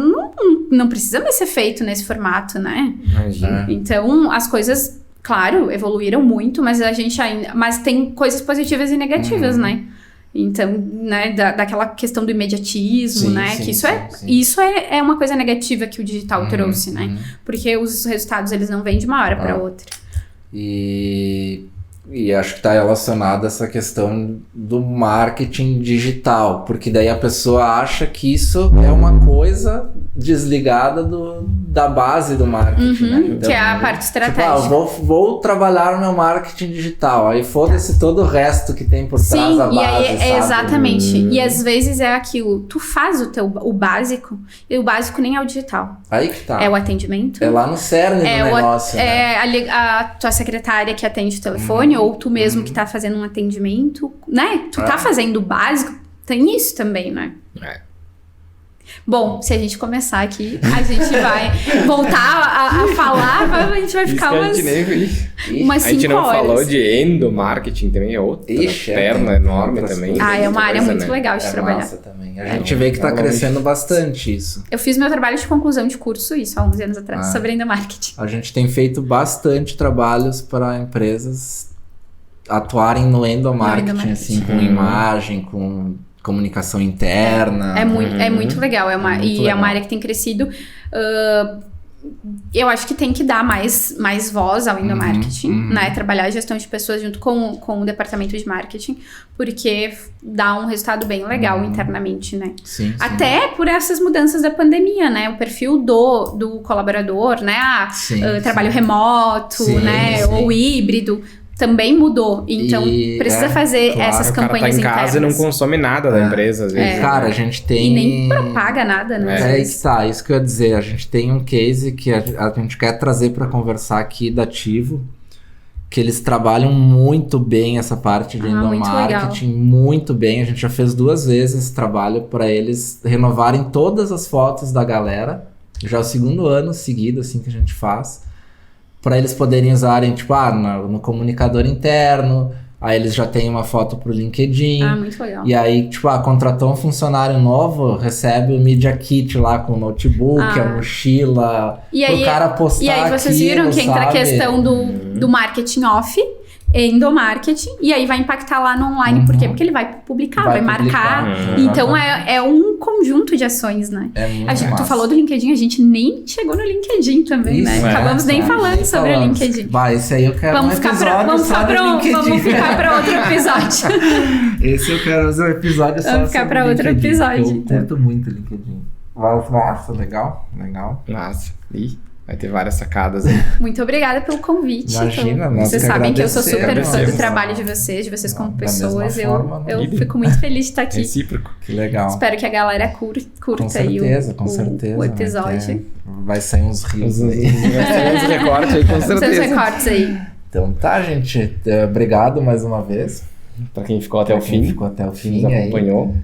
não precisa mais ser feito nesse formato, né? Imagina. Então, as coisas, claro, evoluíram muito, mas a gente ainda... Mas tem coisas positivas e negativas, né? Então, né, daquela questão do imediatismo, né, que isso é uma coisa negativa que o digital trouxe, né, porque os resultados, eles não vêm de uma hora para outra. E acho que está relacionado a essa questão do marketing digital, porque daí a pessoa acha que isso é uma coisa desligada da base do marketing, né? Então, que é a parte estratégica. Tipo, vou trabalhar o meu marketing digital, aí foda-se todo o resto que tem por trás da base, e aí, sabe? Exatamente. E às vezes é aquilo, tu faz o básico, e o básico nem é o digital. Aí que tá. É o atendimento. É lá no cerne do negócio, né? É a tua secretária que atende o telefone, ou tu mesmo que tá fazendo um atendimento, né? Tu tá fazendo o básico, tem isso também, né? Bom, se a gente começar aqui, a gente vai voltar a falar, a gente vai ficar umas 5 horas. A gente não falou de endomarketing também, é outra perna enorme também. É uma área muito legal de trabalhar. Também. A gente vê que tá crescendo bastante isso. Eu fiz meu trabalho de conclusão de curso, isso, há 11 anos atrás, sobre endomarketing. A gente tem feito bastante trabalhos para empresas atuarem no endomarketing, assim, com imagem, com comunicação interna. É muito legal. É uma área que tem crescido. Eu acho que tem que dar mais voz ao endomarketing, né? Trabalhar a gestão de pessoas junto com o departamento de marketing, porque dá um resultado bem legal internamente, né? Sim. Até por essas mudanças da pandemia, né? O perfil do colaborador, né? Trabalho remoto, né? Ou híbrido. Também mudou, então precisa fazer essas campanhas internas. O cara tá em casa e não consome nada da empresa, às vezes. Cara, a gente tem... E nem propaga nada, né? Isso que eu ia dizer. A gente tem um case que a gente quer trazer para conversar aqui da Ativo, que eles trabalham muito bem essa parte de endomarketing, muito bem. A gente já fez 2 vezes esse trabalho para eles renovarem todas as fotos da galera. Já é o 2º ano seguido, assim, que a gente faz. Para eles poderem usarem, tipo, no comunicador interno, aí eles já têm uma foto pro LinkedIn. Muito legal. E aí, tipo, contratou um funcionário novo, recebe o Media Kit lá com o notebook, a mochila, pro cara postar. E aí vocês viram que entra a questão do marketing off, endomarketing, e aí vai impactar lá no online. Por quê? Porque ele vai publicar, vai marcar. Então é um conjunto de ações, né? Tu falou do LinkedIn, a gente nem chegou no LinkedIn também, né? Acabamos nem falando sobre o LinkedIn. Esse aí eu quero vamos ficar para outro episódio. Esse eu quero fazer um episódio só. Vamos ficar para outro episódio. Eu curto muito o LinkedIn. Nossa, legal. Nossa, vai ter várias sacadas aí. Muito obrigada pelo convite. Imagina, vocês sabem que eu sou super fã do trabalho de vocês como pessoas. Eu fico muito feliz de estar aqui. Recíproco. Que legal. Espero que a galera curta aí o episódio. Vai sair uns rios aí. Vai sair uns recortes aí, com certeza. Uns recortes aí. Então tá, gente. Obrigado mais uma vez. Pra quem ficou até o fim. Nos acompanhou.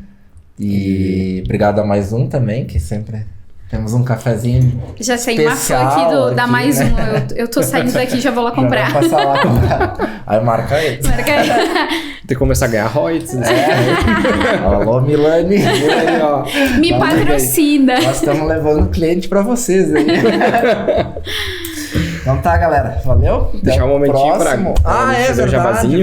E obrigado a mais um também, que sempre... Temos um cafezinho. Já sei uma fã aqui da Mais Um. Eu tô saindo daqui e já vou lá comprar. Já vou passar lá comprar. Aí marca ele. Tem que começar a ganhar royalties. Alô, Milani. Me patrocina. Nós estamos levando cliente pra vocês aí. Então tá, galera. Valeu. Deixar um momentinho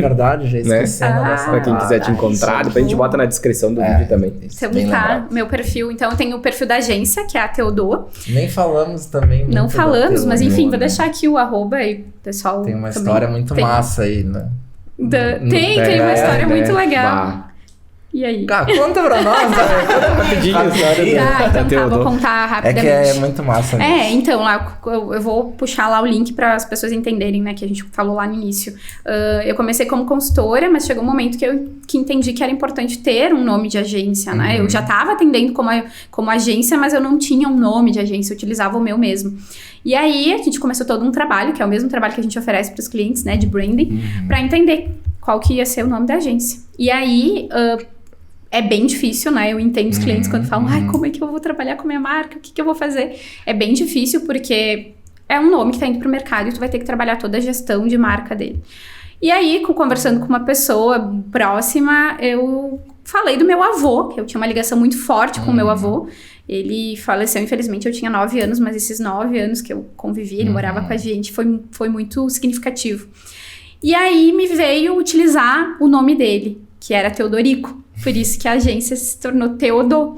verdade. Já esqueci. Pra quem quiser te encontrar. Depois a gente bota na descrição do vídeo também. Então tá, meu perfil. Então tem o perfil da agência, que é a Teodô. Nem falamos também. Não falamos, mas enfim, vou deixar aqui o arroba aí, pessoal. Tem uma história muito massa aí, né? Tem uma história muito legal. E aí? Conta pra nós, né? Conta rapidinho a história Então tá, vou contar rapidamente. É que é muito massa mesmo. Então, lá eu vou puxar lá o link para as pessoas entenderem, né, que a gente falou lá no início. Eu comecei como consultora, mas chegou um momento que entendi que era importante ter um nome de agência, né? Eu já estava atendendo como agência, mas eu não tinha um nome de agência, eu utilizava o meu mesmo. E aí, a gente começou todo um trabalho, que é o mesmo trabalho que a gente oferece para os clientes, né, de branding, para entender qual que ia ser o nome da agência. E aí, é bem difícil, né? Eu entendo os clientes quando falam, como é que eu vou trabalhar com a minha marca? O que eu vou fazer? É bem difícil porque é um nome que tá indo pro mercado e tu vai ter que trabalhar toda a gestão de marca dele. E aí, conversando com uma pessoa próxima, eu falei do meu avô, que eu tinha uma ligação muito forte com o meu avô. Ele faleceu, infelizmente, eu tinha 9 anos, mas esses 9 anos que eu convivi, ele morava com a gente, foi muito significativo. E aí, me veio utilizar o nome dele, que era Teodorico. Por isso que a agência se tornou Teodô.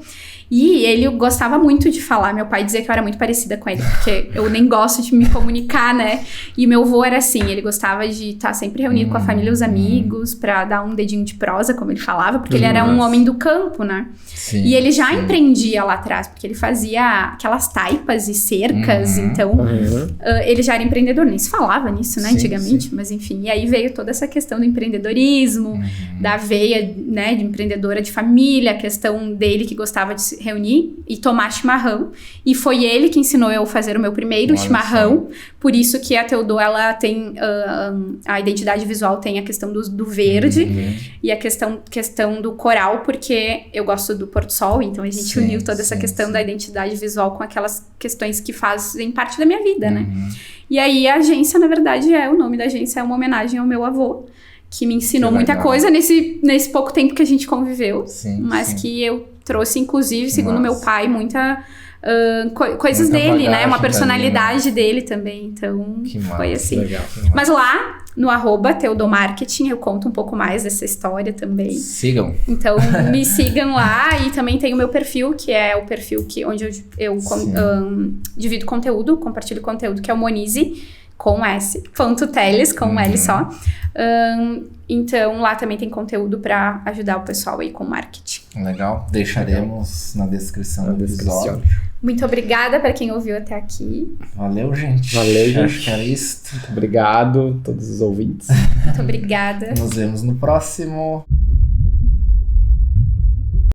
E ele gostava muito de falar. Meu pai dizia que eu era muito parecida com ele, porque eu nem gosto de me comunicar, né? E meu avô era assim, ele gostava de estar sempre reunido com a família e os amigos pra dar um dedinho de prosa, como ele falava, porque ele era um homem do campo, né? Sim, e ele já empreendia lá atrás, porque ele fazia aquelas taipas e cercas, então ele já era empreendedor, nem se falava nisso, né, antigamente, mas enfim. E aí veio toda essa questão do empreendedorismo, da veia, né, de empreendedora de família, a questão dele que gostava de se reunir e tomar chimarrão, e foi ele que ensinou eu a fazer o meu primeiro chimarrão, por isso que a Teodô, ela tem a identidade visual, tem a questão do verde e a questão do coral, porque eu gosto do pôr do sol, então a gente uniu toda essa questão da identidade visual com aquelas questões que fazem parte da minha vida, né? E aí a agência, na verdade, o nome da agência é uma homenagem ao meu avô, que me ensinou muita coisa nesse pouco tempo que a gente conviveu, mas que eu trouxe, inclusive, segundo meu pai, coisas muita dele, né? Uma personalidade dele também. Então, foi assim. Legal, mas lá, no @teodomarketing, eu conto um pouco mais dessa história também. Sigam. Então, me sigam lá. E também tem o meu perfil, que é o perfil onde eu divido conteúdo, compartilho conteúdo, que é o Monize, com S, .teles, com um L só. Então, lá também tem conteúdo para ajudar o pessoal aí com marketing. Legal. Deixaremos na descrição do episódio. Muito obrigada para quem ouviu até aqui. Valeu, gente. Acho que era isso. Muito obrigado a todos os ouvintes. Muito obrigada. Nos vemos no próximo.